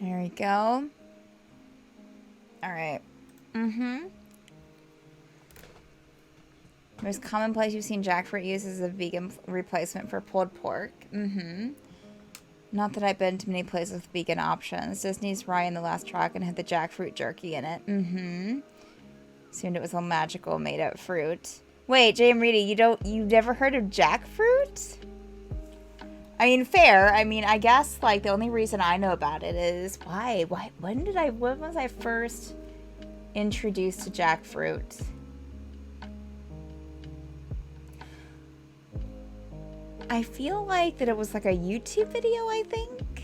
There we go. All right. Most common place you've seen jackfruit used as a vegan replacement for pulled pork. Not that I've been to many places with vegan options. Disney's Raya in the last Dragon had the jackfruit jerky in it. Assumed it was all magical, made up fruit. Wait, J.M. Reedy, you've never heard of jackfruit? I mean, fair. I mean, I guess, like, the only reason I know about it is, when was I first introduced to jackfruit? I feel like that it was like a YouTube video, I think.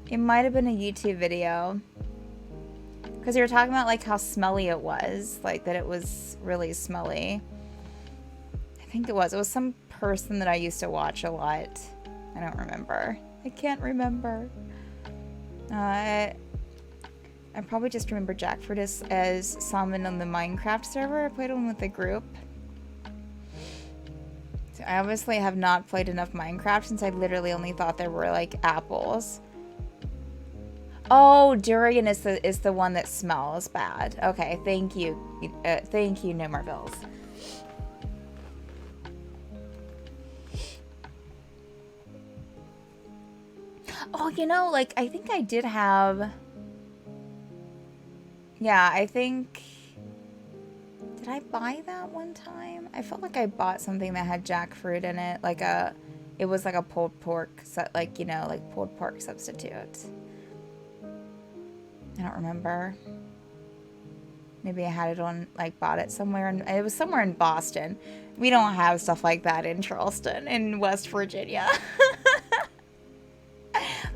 It might have been a YouTube video. Because you were talking about, like, how smelly it was. Like, that it was really smelly. I think it was. It was some person that I used to watch a lot. I don't remember. I can't remember. I probably just remember jackfruit as salmon on the Minecraft server. I played one with the group. So I obviously have not played enough Minecraft since I literally only thought there were like apples. Oh, durian is the one that smells bad. Okay, thank you. Thank you, No More Bills. Oh, you know, like, I think I did have... Yeah, I think... Did I buy that one time? I felt like I bought something that had jackfruit in it. Like it was like a pulled pork, like, you know, like pulled pork substitute. I don't remember. Maybe I had it on, like, bought it somewhere. It was somewhere in Boston. We don't have stuff like that in Charleston, in West Virginia.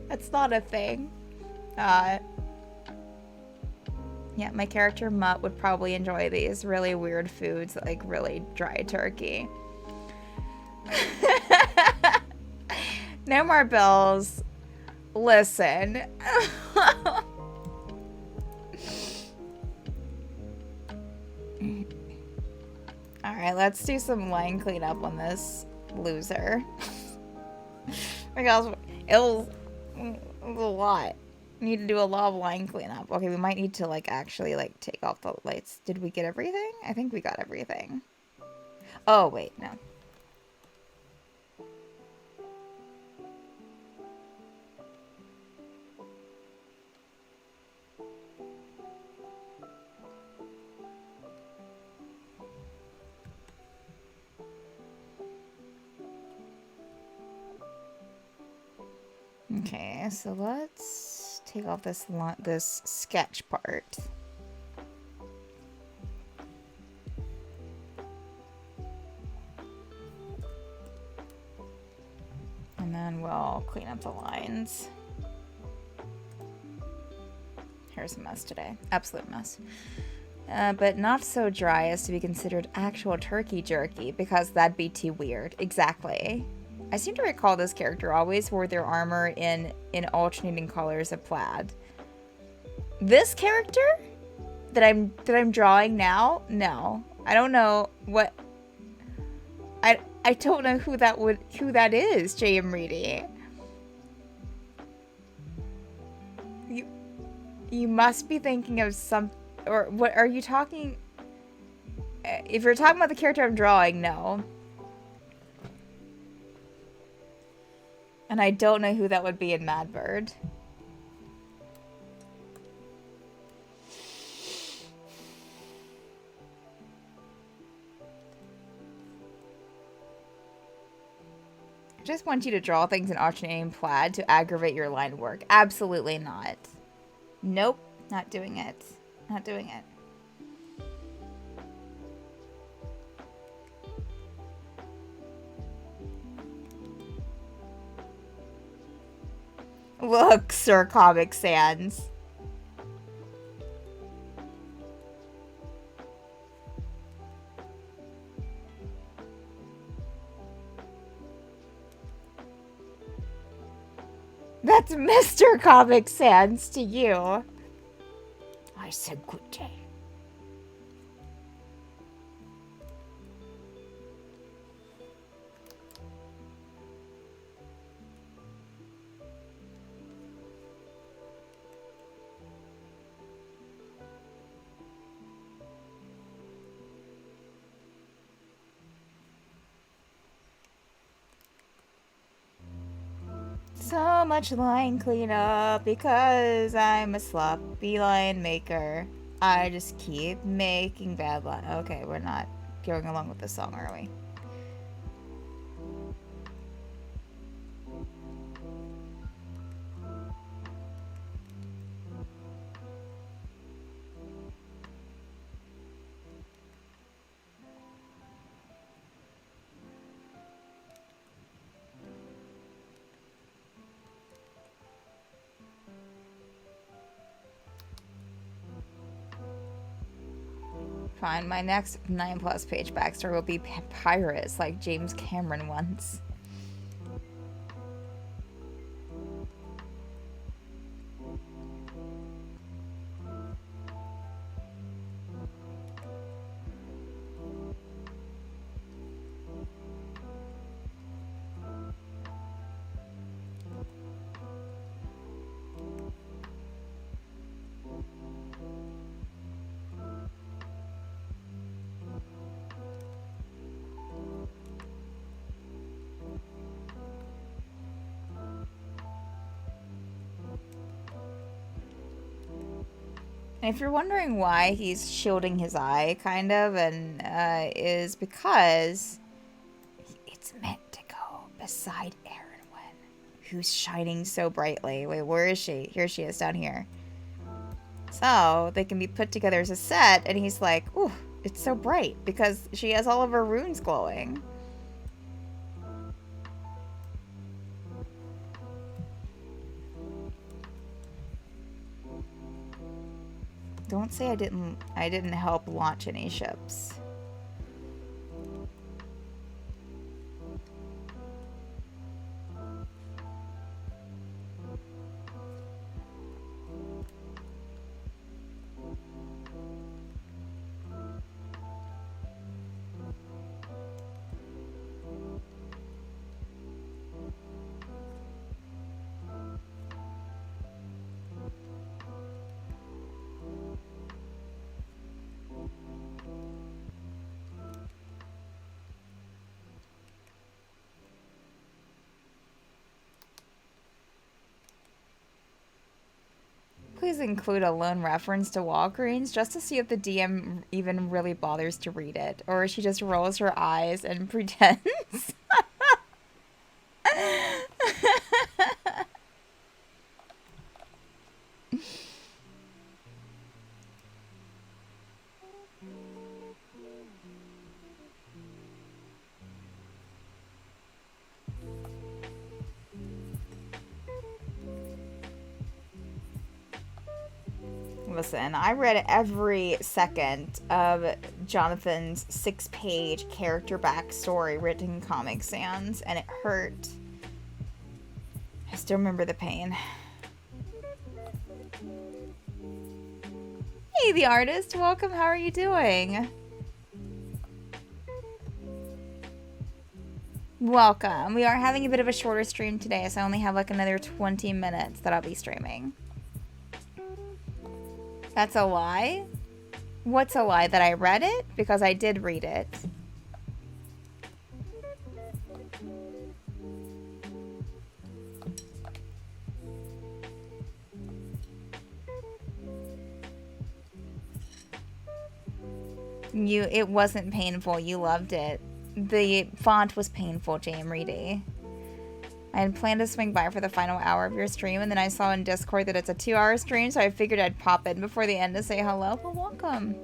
That's not a thing. Yeah, my character Mutt would probably enjoy these really weird foods, like really dry turkey. No More Bills. Listen. Alright, let's do some line cleanup on this loser. My gosh, it was a lot. Need to do a lot of line cleanup. Okay, we might need to, like, actually, like, take off the lights. Did we get everything? I think we got everything. Oh, wait, no. Okay, so let's take off this sketch part. And then we'll clean up the lines. Here's a mess today. Absolute mess. But not so dry as to be considered actual turkey jerky, because that'd be too weird. Exactly. I seem to recall this character always wore their armor in alternating colors of plaid. This character that I'm drawing now? No. I don't know what I don't know who that is, J.M. Reedy. You must be thinking of some, or what are you talking? If you're talking about the character I'm drawing, no. And I don't know who that would be in MadBird. I just want you to draw things in alternating plaid to aggravate your line work. Absolutely not. Nope, not doing it. Not doing it. Look, Sir Comic Sans. That's Mr. Comic Sans to you. I said good day. So much line cleanup because I'm a sloppy line maker. I just keep making bad line. Okay, we're not going along with the song, are we? Fine, my next 9+ page backstory will be pirates like James Cameron once. And if you're wondering why he's shielding his eye, kind of, and is because it's meant to go beside Erin, who's shining so brightly. Wait, where is she? Here she is, down here. So they can be put together as a set, and he's like, ooh, it's so bright because she has all of her runes glowing. Don't say I didn't help launch any ships. Please include a lone reference to Walgreens just to see if the DM even really bothers to read it, or she just rolls her eyes and pretends. Listen, I read every second of Jonathan's 6-page character backstory written in Comic Sans, and it hurt. I still remember the pain. Hey, the artist. Welcome. How are you doing? Welcome. We are having a bit of a shorter stream today, so I only have like another 20 minutes that I'll be streaming. That's a lie? What's a lie? That I read it? Because I did read it. It wasn't painful. You loved it. The font was painful, JM Reedy. I had planned to swing by for the final hour of your stream, and then I saw in Discord that it's a 2-hour stream, so I figured I'd pop in before the end to say hello. Well, welcome.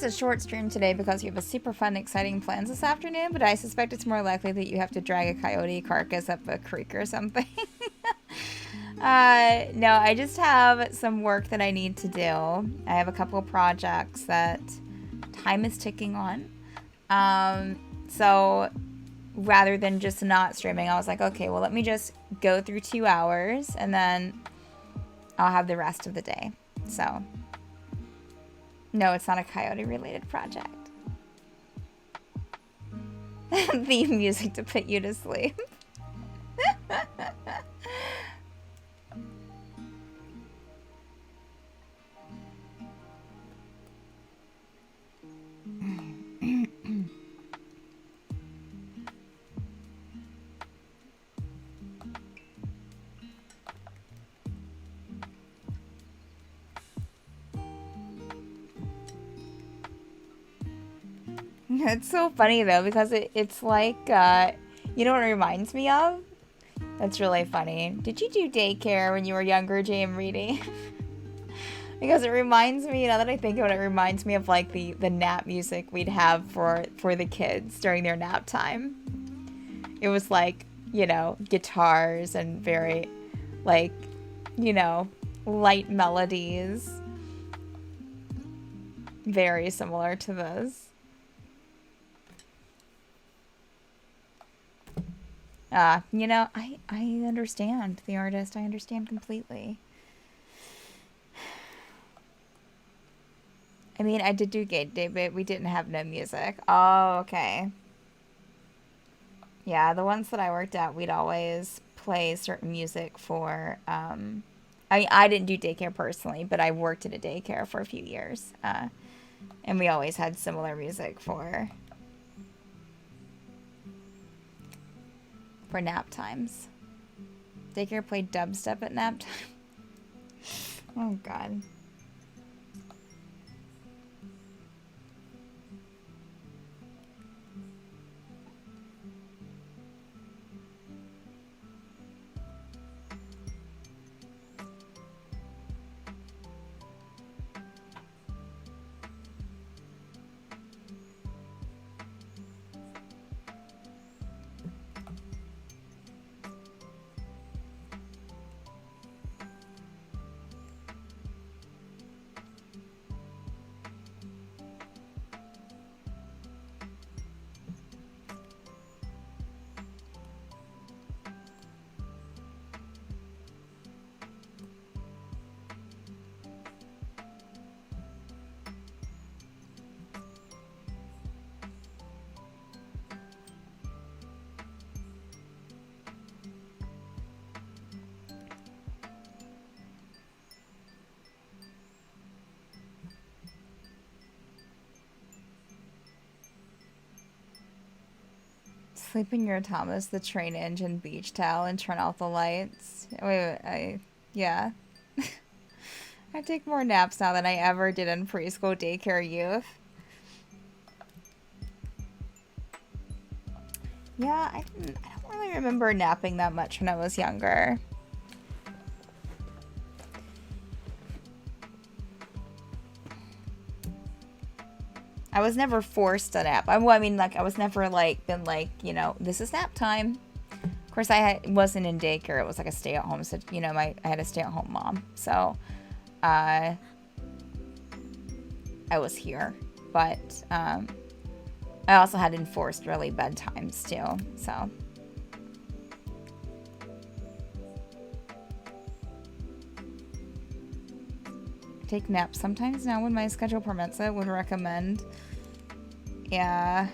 It's a short stream today because you have a super fun, exciting plans this afternoon, but I suspect it's more likely that you have to drag a coyote carcass up a creek or something. No, I just have some work that I need to do. I have a couple of projects that time is ticking on. So rather than just not streaming, I was like, okay, well, let me just go through 2 hours and then I'll have the rest of the day. So no, it's not a coyote related project. Theme music to put you to sleep. It's so funny though, because it's like, you know what it reminds me of? That's really funny. Did you do daycare when you were younger, Jam Reedy? Because it reminds me, now that I think of it, it reminds me of like the nap music we'd have for the kids during their nap time. It was like, you know, guitars and very, like, you know, light melodies. Very similar to this. You know, I understand the artist. I understand completely. I mean, I did do Gate Day, but we didn't have no music. Oh, okay. Yeah, the ones that I worked at, we'd always play certain music for, I mean, I didn't do daycare personally, but I worked at a daycare for a few years. And we always had similar music for nap times. Daycare played dubstep at nap time. Oh, God. Sleep in your Thomas the Train Engine beach towel and turn off the lights. Wait, yeah. I take more naps now than I ever did in preschool, daycare, youth. Yeah, I don't really remember napping that much when I was younger. I was never forced to nap. I mean, like, I was never, like, been like, you know, this is nap time. Of course, wasn't in daycare. It was like a stay-at-home. So, you know, I had a stay-at-home mom. So, I was here. But, I also had enforced early bedtimes, too. So. Take naps sometimes now when my schedule permits it. Would recommend. Yeah.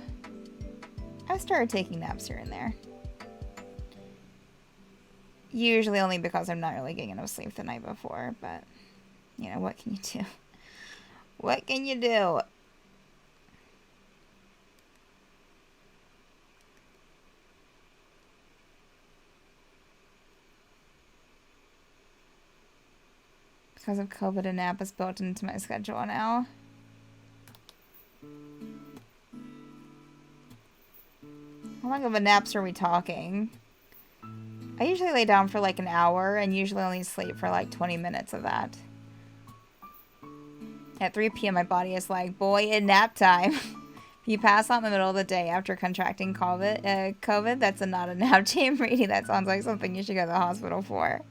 I started taking naps here and there. Usually only because I'm not really getting enough sleep the night before, but, you know, what can you do? What can you do? Because of COVID, a nap is built into my schedule now. How long of a naps are we talking? I usually lay down for like an hour and usually only sleep for like 20 minutes of that. At 3 p.m., my body is like, boy, in nap time. If you pass out in the middle of the day after contracting COVID, that's not a nap time reading. That sounds like something you should go to the hospital for.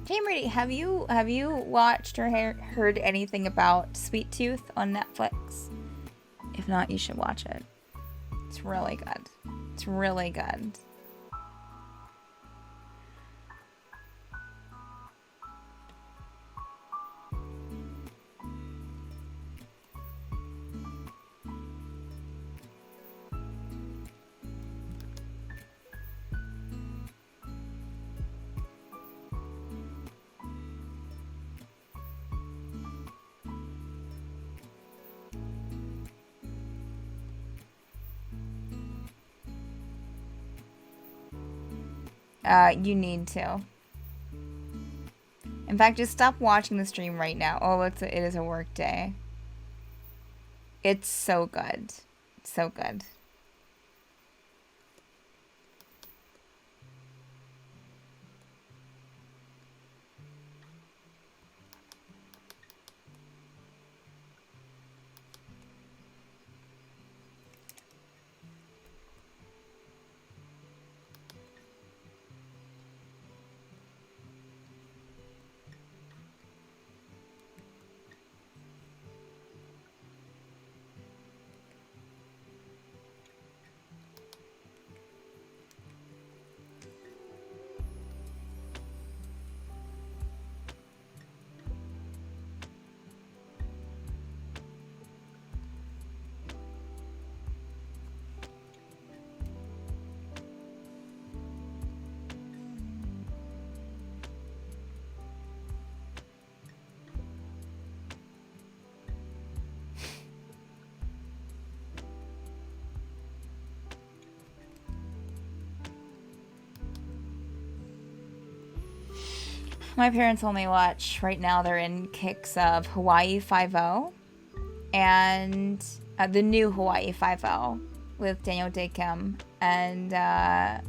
Jamie, have you watched or heard anything about Sweet Tooth on Netflix? If not, you should watch it. It's really good. It's really good. You need to. In fact, just stop watching the stream right now. Oh, it is a work day. It's so good. So good. My parents only watch, right now they're in kicks of Hawaii Five-0 and the new Hawaii Five-0 with Daniel Day Kim and let's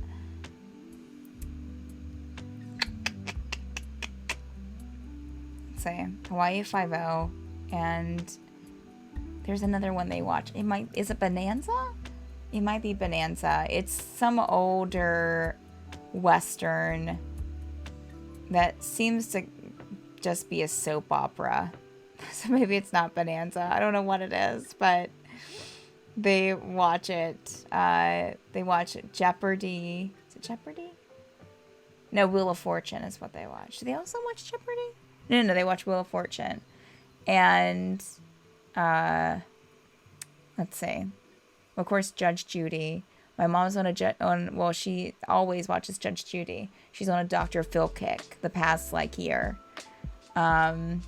see, Hawaii Five-0, and there's another one they watch. Is it Bonanza? It might be Bonanza. It's some older Western that seems to just be a soap opera. So maybe it's not Bonanza. I don't know what it is, but they watch it. They watch Jeopardy. Is it Jeopardy? No, Wheel of Fortune is what they watch. Do they also watch Jeopardy? No, they watch Wheel of Fortune. And, let's see. Of course, Judge Judy. My mom's well, she always watches Judge Judy. She's on a Dr. Phil kick the past, year. And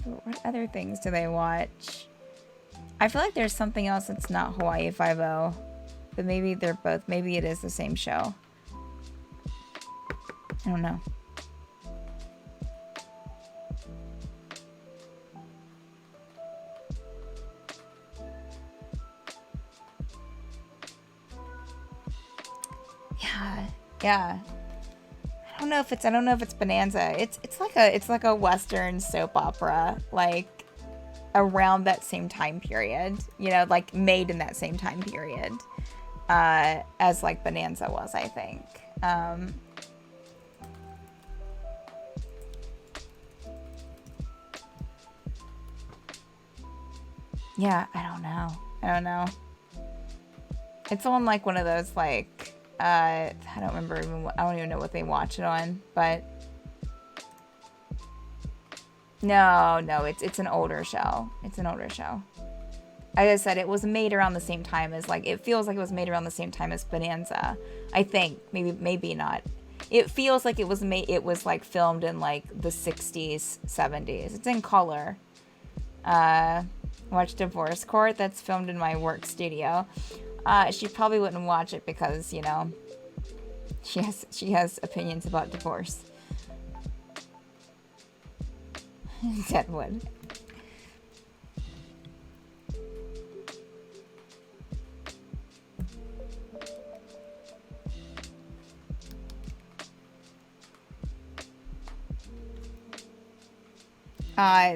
what other things do they watch? I feel like there's something else that's not Hawaii Five-0. But maybe they're both, maybe it is the same show. I don't know. Yeah. I don't know if it's Bonanza. It's like a Western soap opera, around that same time period. Made in that same time period, as Bonanza was, I think. Yeah, I don't know. I don't know. It's on like one of those like I don't remember even I don't even know what they watch it on, but no, it's an older show. It's an older show. Like I said, it was made around the same time as like it feels like it was made around the same time as Bonanza. I think maybe not. It feels like it was like filmed in like the 60s, 70s. It's in color. Watch Divorce Court. That's filmed in my work studio. She probably wouldn't watch it because, you know, she has opinions about divorce. Deadwood.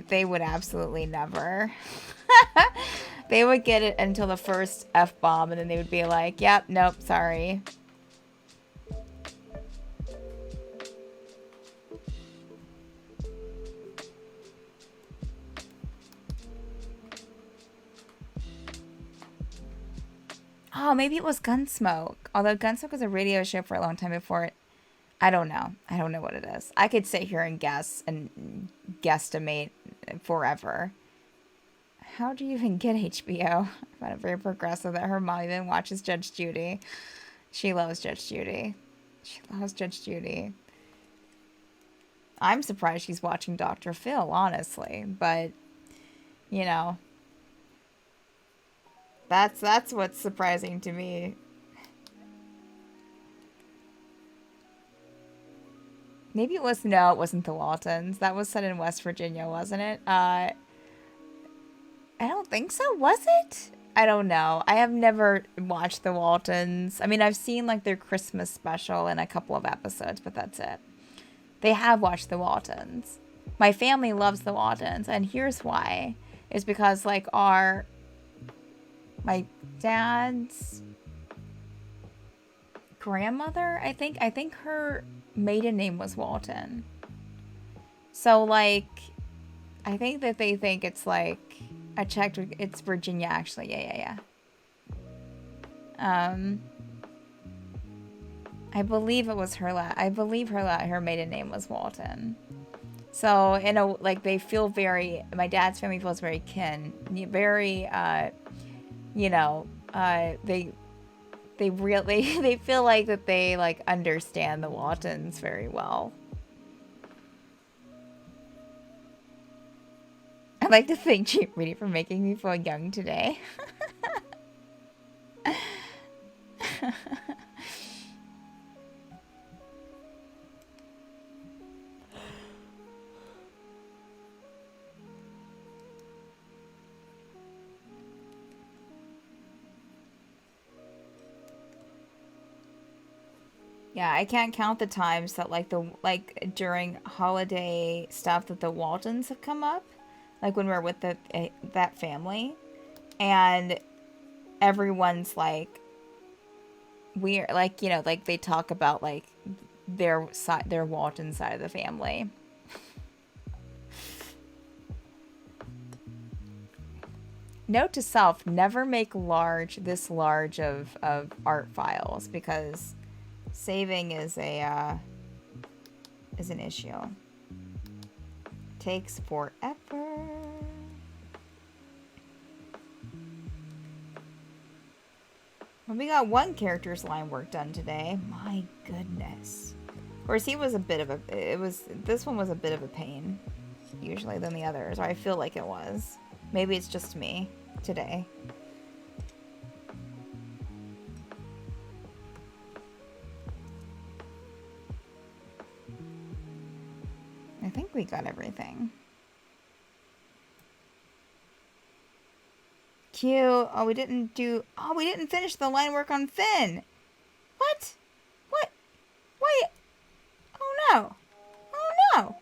They would absolutely never. They would get it until the first F-bomb, and then they would be like, yep, nope, sorry. Oh, maybe it was Gunsmoke. Although Gunsmoke was a radio show for a long time before it. I don't know. I don't know what it is. I could sit here and guess and guesstimate forever. How do you even get HBO? I find it very progressive that her mom even watches Judge Judy. She loves Judge Judy. She loves Judge Judy. I'm surprised she's watching Dr. Phil, honestly. But, you know, that's what's surprising to me. Maybe it was, no, it wasn't the Waltons. That was set in West Virginia, wasn't it? I don't think so. Was it? I don't know. I have never watched the Waltons. I mean, I've seen like their Christmas special in a couple of episodes, but that's it. They have watched the Waltons. My family loves the Waltons, and here's why. It's because like my dad's grandmother, I think her maiden name was Walton. So like I think that they think it's like I checked, it's Virginia actually. Yeah. I believe it was her maiden name was Walton. So, you know, like they feel very, my dad's family feels very very you know, they feel like that they like understand the Waltons very well. I'd like to thank Cheap Reading for making me feel young today. Yeah, I can't count the times that like during holiday stuff that the Waltons have come up, like when we're with that family, and everyone's like, we're like, you know, like they talk about like their Walton side of the family. Note to self: never make this large of art files because saving is an issue. Takes forever. Well, we got one character's line work done today. My goodness. Of course, he was this one was a bit of a pain, usually, than the others, or I feel like it was. Maybe it's just me today. I think we got everything. Cute. Oh, we didn't finish the line work on Finn. What? What? Wait. Oh no. Oh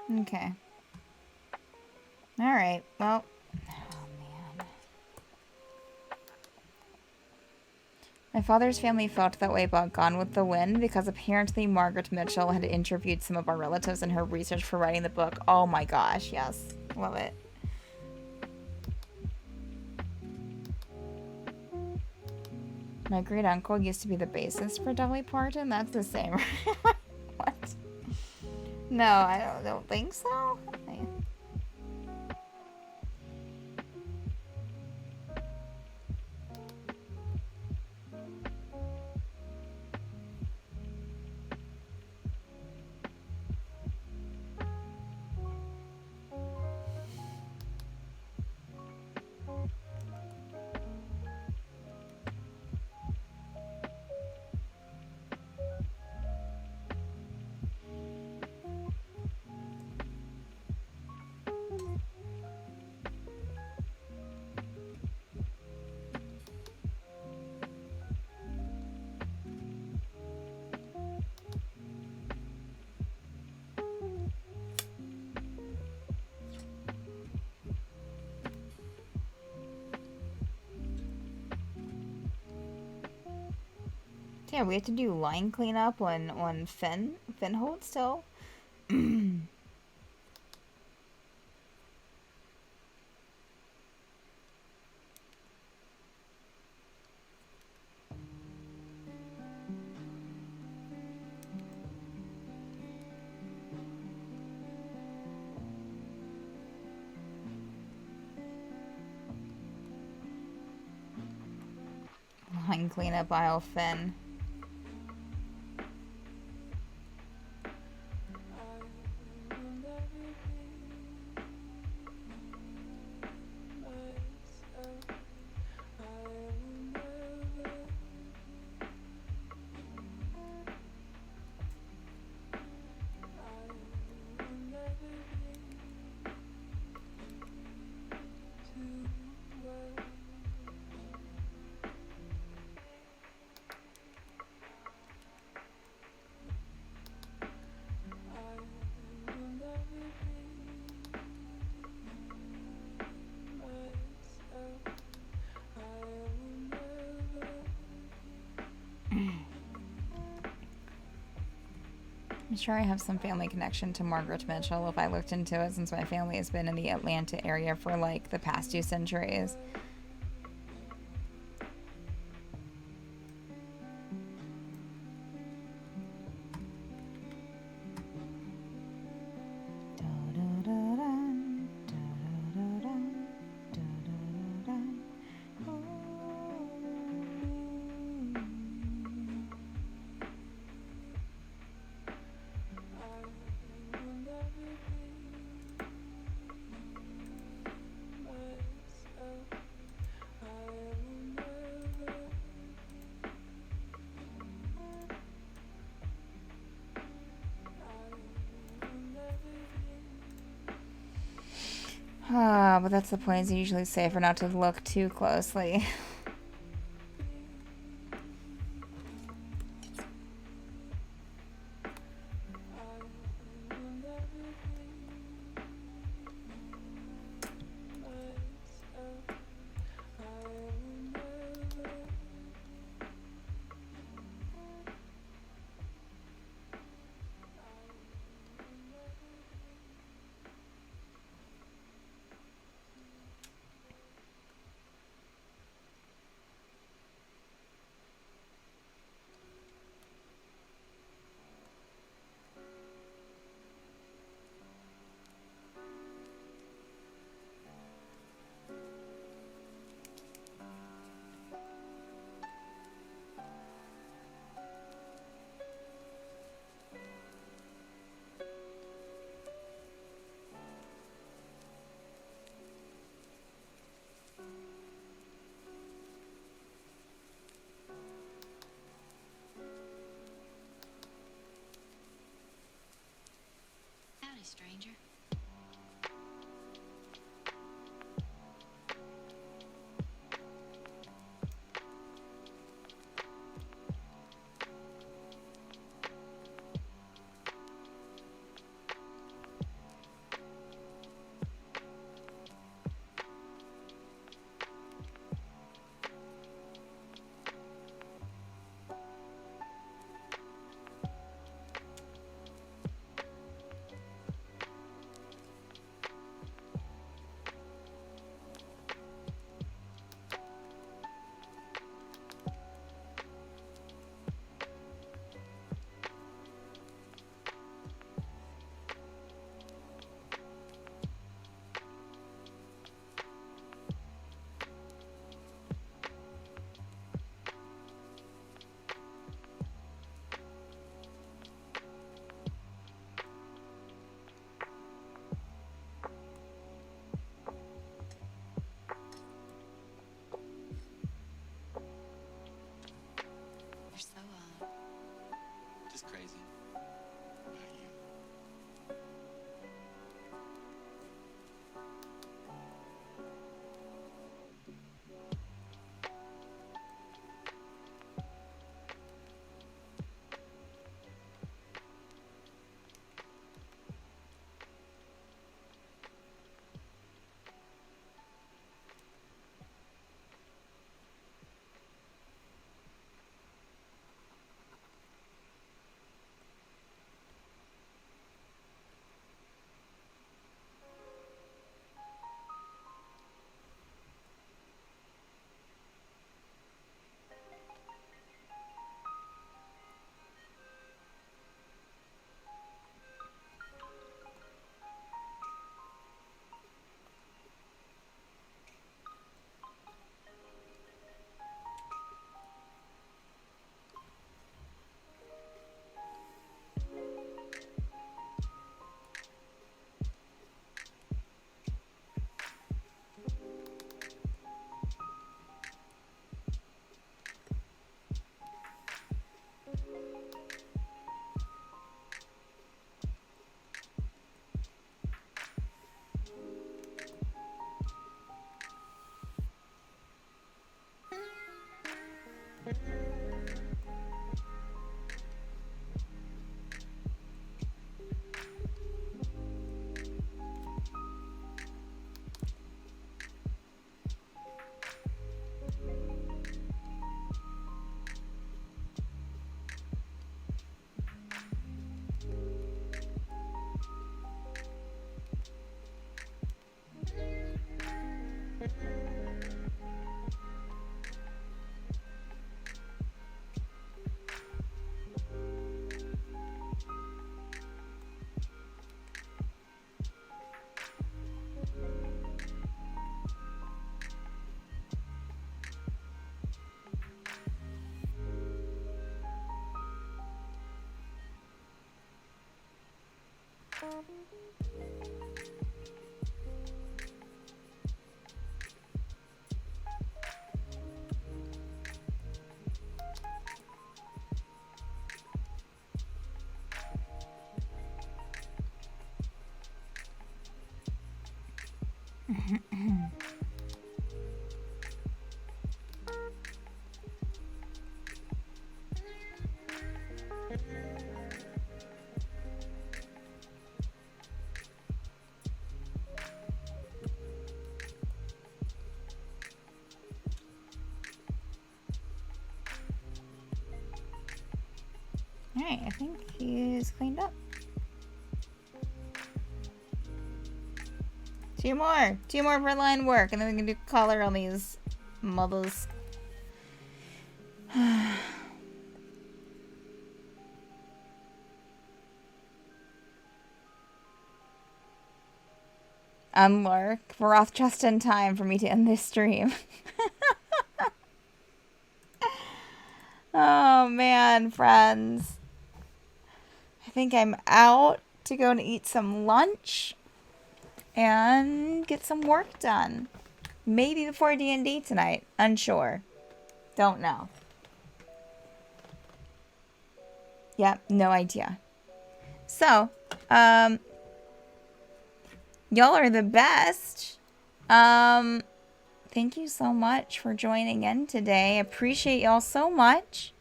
no. Okay. Alright, well. Oh man. My father's family felt that way about Gone with the Wind because apparently Margaret Mitchell had interviewed some of our relatives in her research for writing the book. Oh my gosh, yes. Love it. My great uncle used to be the bassist for Dolly Parton. That's the same. What? No, I don't think so. Yeah, we have to do line cleanup on Finn hold still. Line cleanup aisle Finn. I'm sure I have some family connection to Margaret Mitchell if I looked into it, since my family has been in the Atlanta area for like the past 2 centuries. But that's the point. It's usually safer not to look too closely. Stranger. is crazy. What about you? Alright, I think he's cleaned up. Two more for line work, and then we can do color on these mothers. Unlark, we're off just in time for me to end this stream. Oh man, friends. I think I'm out to go and eat some lunch and get some work done. Maybe before D&D tonight. Unsure. Don't know. Yep, no idea. So, y'all are the best. Thank you so much for joining in today. Appreciate y'all so much.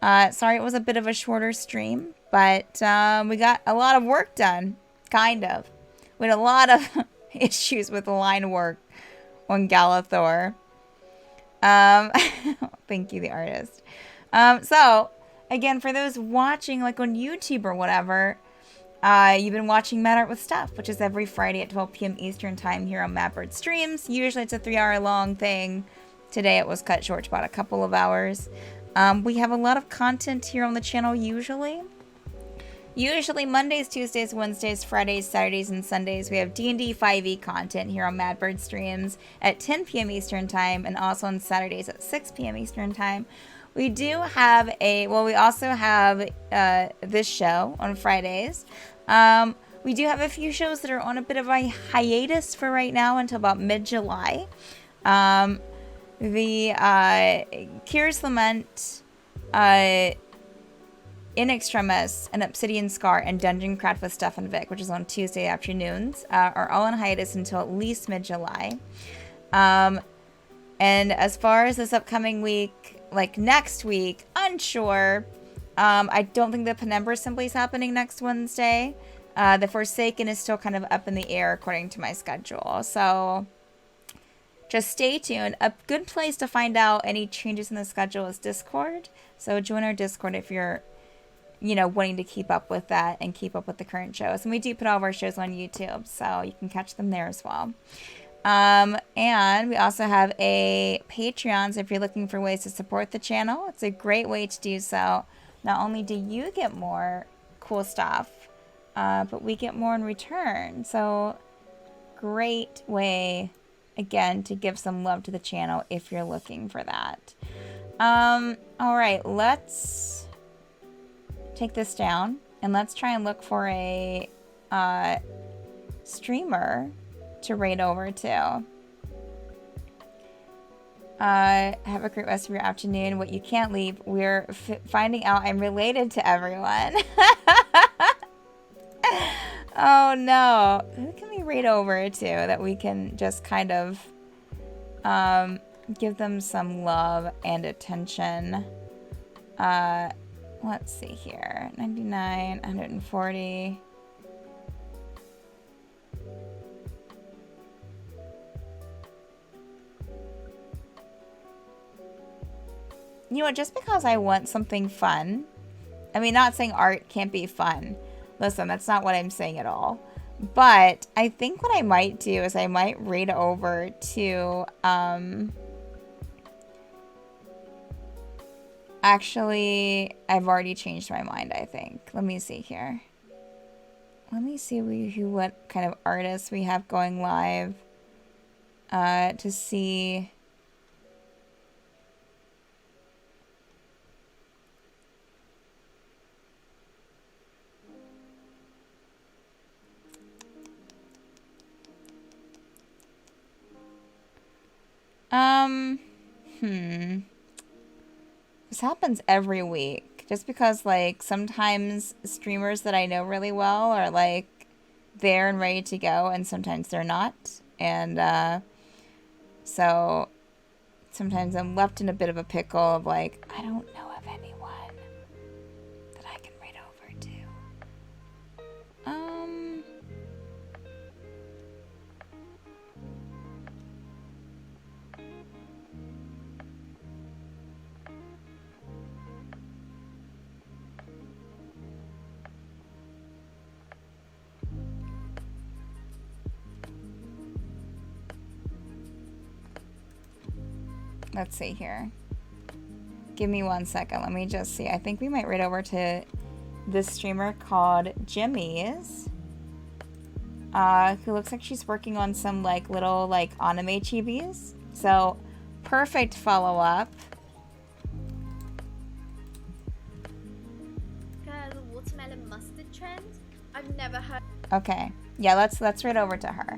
Sorry it was a bit of a shorter stream, but we got a lot of work done. Kind of. We had a lot of issues with the line work on Galathor. Thank you, the artist. So, again, for those watching like on YouTube or whatever, you've been watching MadArt with Steph, which is every Friday at 12 p.m. Eastern Time here on MadArt Streams. Usually it's a 3-hour long thing. Today it was cut short to about a couple of hours. We have a lot of content here on the channel usually. Usually Mondays, Tuesdays, Wednesdays, Fridays, Saturdays, and Sundays, we have D&D 5e content here on MadBird Streams at 10 p.m. Eastern Time, and also on Saturdays at 6 p.m. Eastern Time. We do have we also have this show on Fridays. We do have a few shows that are on a bit of a hiatus for right now until about mid-July. The Kira's Lament In Extremis, An Obsidian Scar, and Dungeon Craft with Steph and Vic, which is on Tuesday afternoons, are all on hiatus until at least mid-July. And as far as this upcoming week, like next week, unsure. I don't think the Penumbra Assembly is happening next Wednesday. The Forsaken is still kind of up in the air according to my schedule. So just stay tuned. A good place to find out any changes in the schedule is Discord. So join our Discord if you're, wanting to keep up with that and keep up with the current shows. And we do put all of our shows on YouTube, so you can catch them there as well. And we also have a Patreon, so if you're looking for ways to support the channel, it's a great way to do so. Not only do you get more cool stuff, but we get more in return. So great way, again, to give some love to the channel if you're looking for that. All right, let's take this down and let's try and look for a streamer to raid over to. Have a great rest of your afternoon. What you can't leave, we're finding out I'm related to everyone. Oh no. Who can we raid over to that we can just kind of give them some love and attention? Let's see here. 99, 140. You know what, just because I want something fun, I mean, not saying art can't be fun. Listen, that's not what I'm saying at all. But I think what I might do is I might raid over to, actually, I've already changed my mind, I think. Let me see here. Let me see what kind of artists we have going live, to see. This happens every week. Just because, like, sometimes streamers that I know really well are, like, there and ready to go, and sometimes they're not. And, so sometimes I'm left in a bit of a pickle of, like, I don't know of anyone that I can raid over to. Let's see here. Give me 1 second. Let me just see. I think we might raid over to this streamer called Jimmy's. Who looks like she's working on some, like, little, like, anime chibis. So, perfect follow-up. The watermelon mustard trend? I've never heard. Okay. Yeah, let's raid over to her.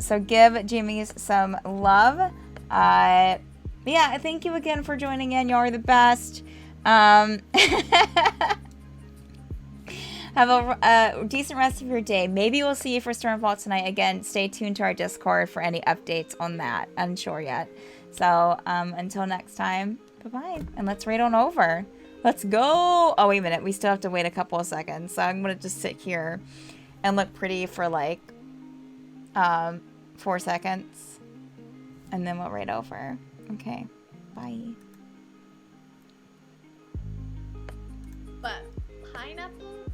So give Jimmy's some love. Yeah, thank you again for joining in. You are the best. Have a decent rest of your day. Maybe we'll see you for Stormfall tonight. Again, stay tuned to our Discord for any updates on that. Unsure yet. So, until next time, bye-bye. And let's raid on over. Let's go. Oh, wait a minute. We still have to wait a couple of seconds. So I'm going to just sit here and look pretty for like 4 seconds. And then we'll raid over. Okay. Bye. But pineapple?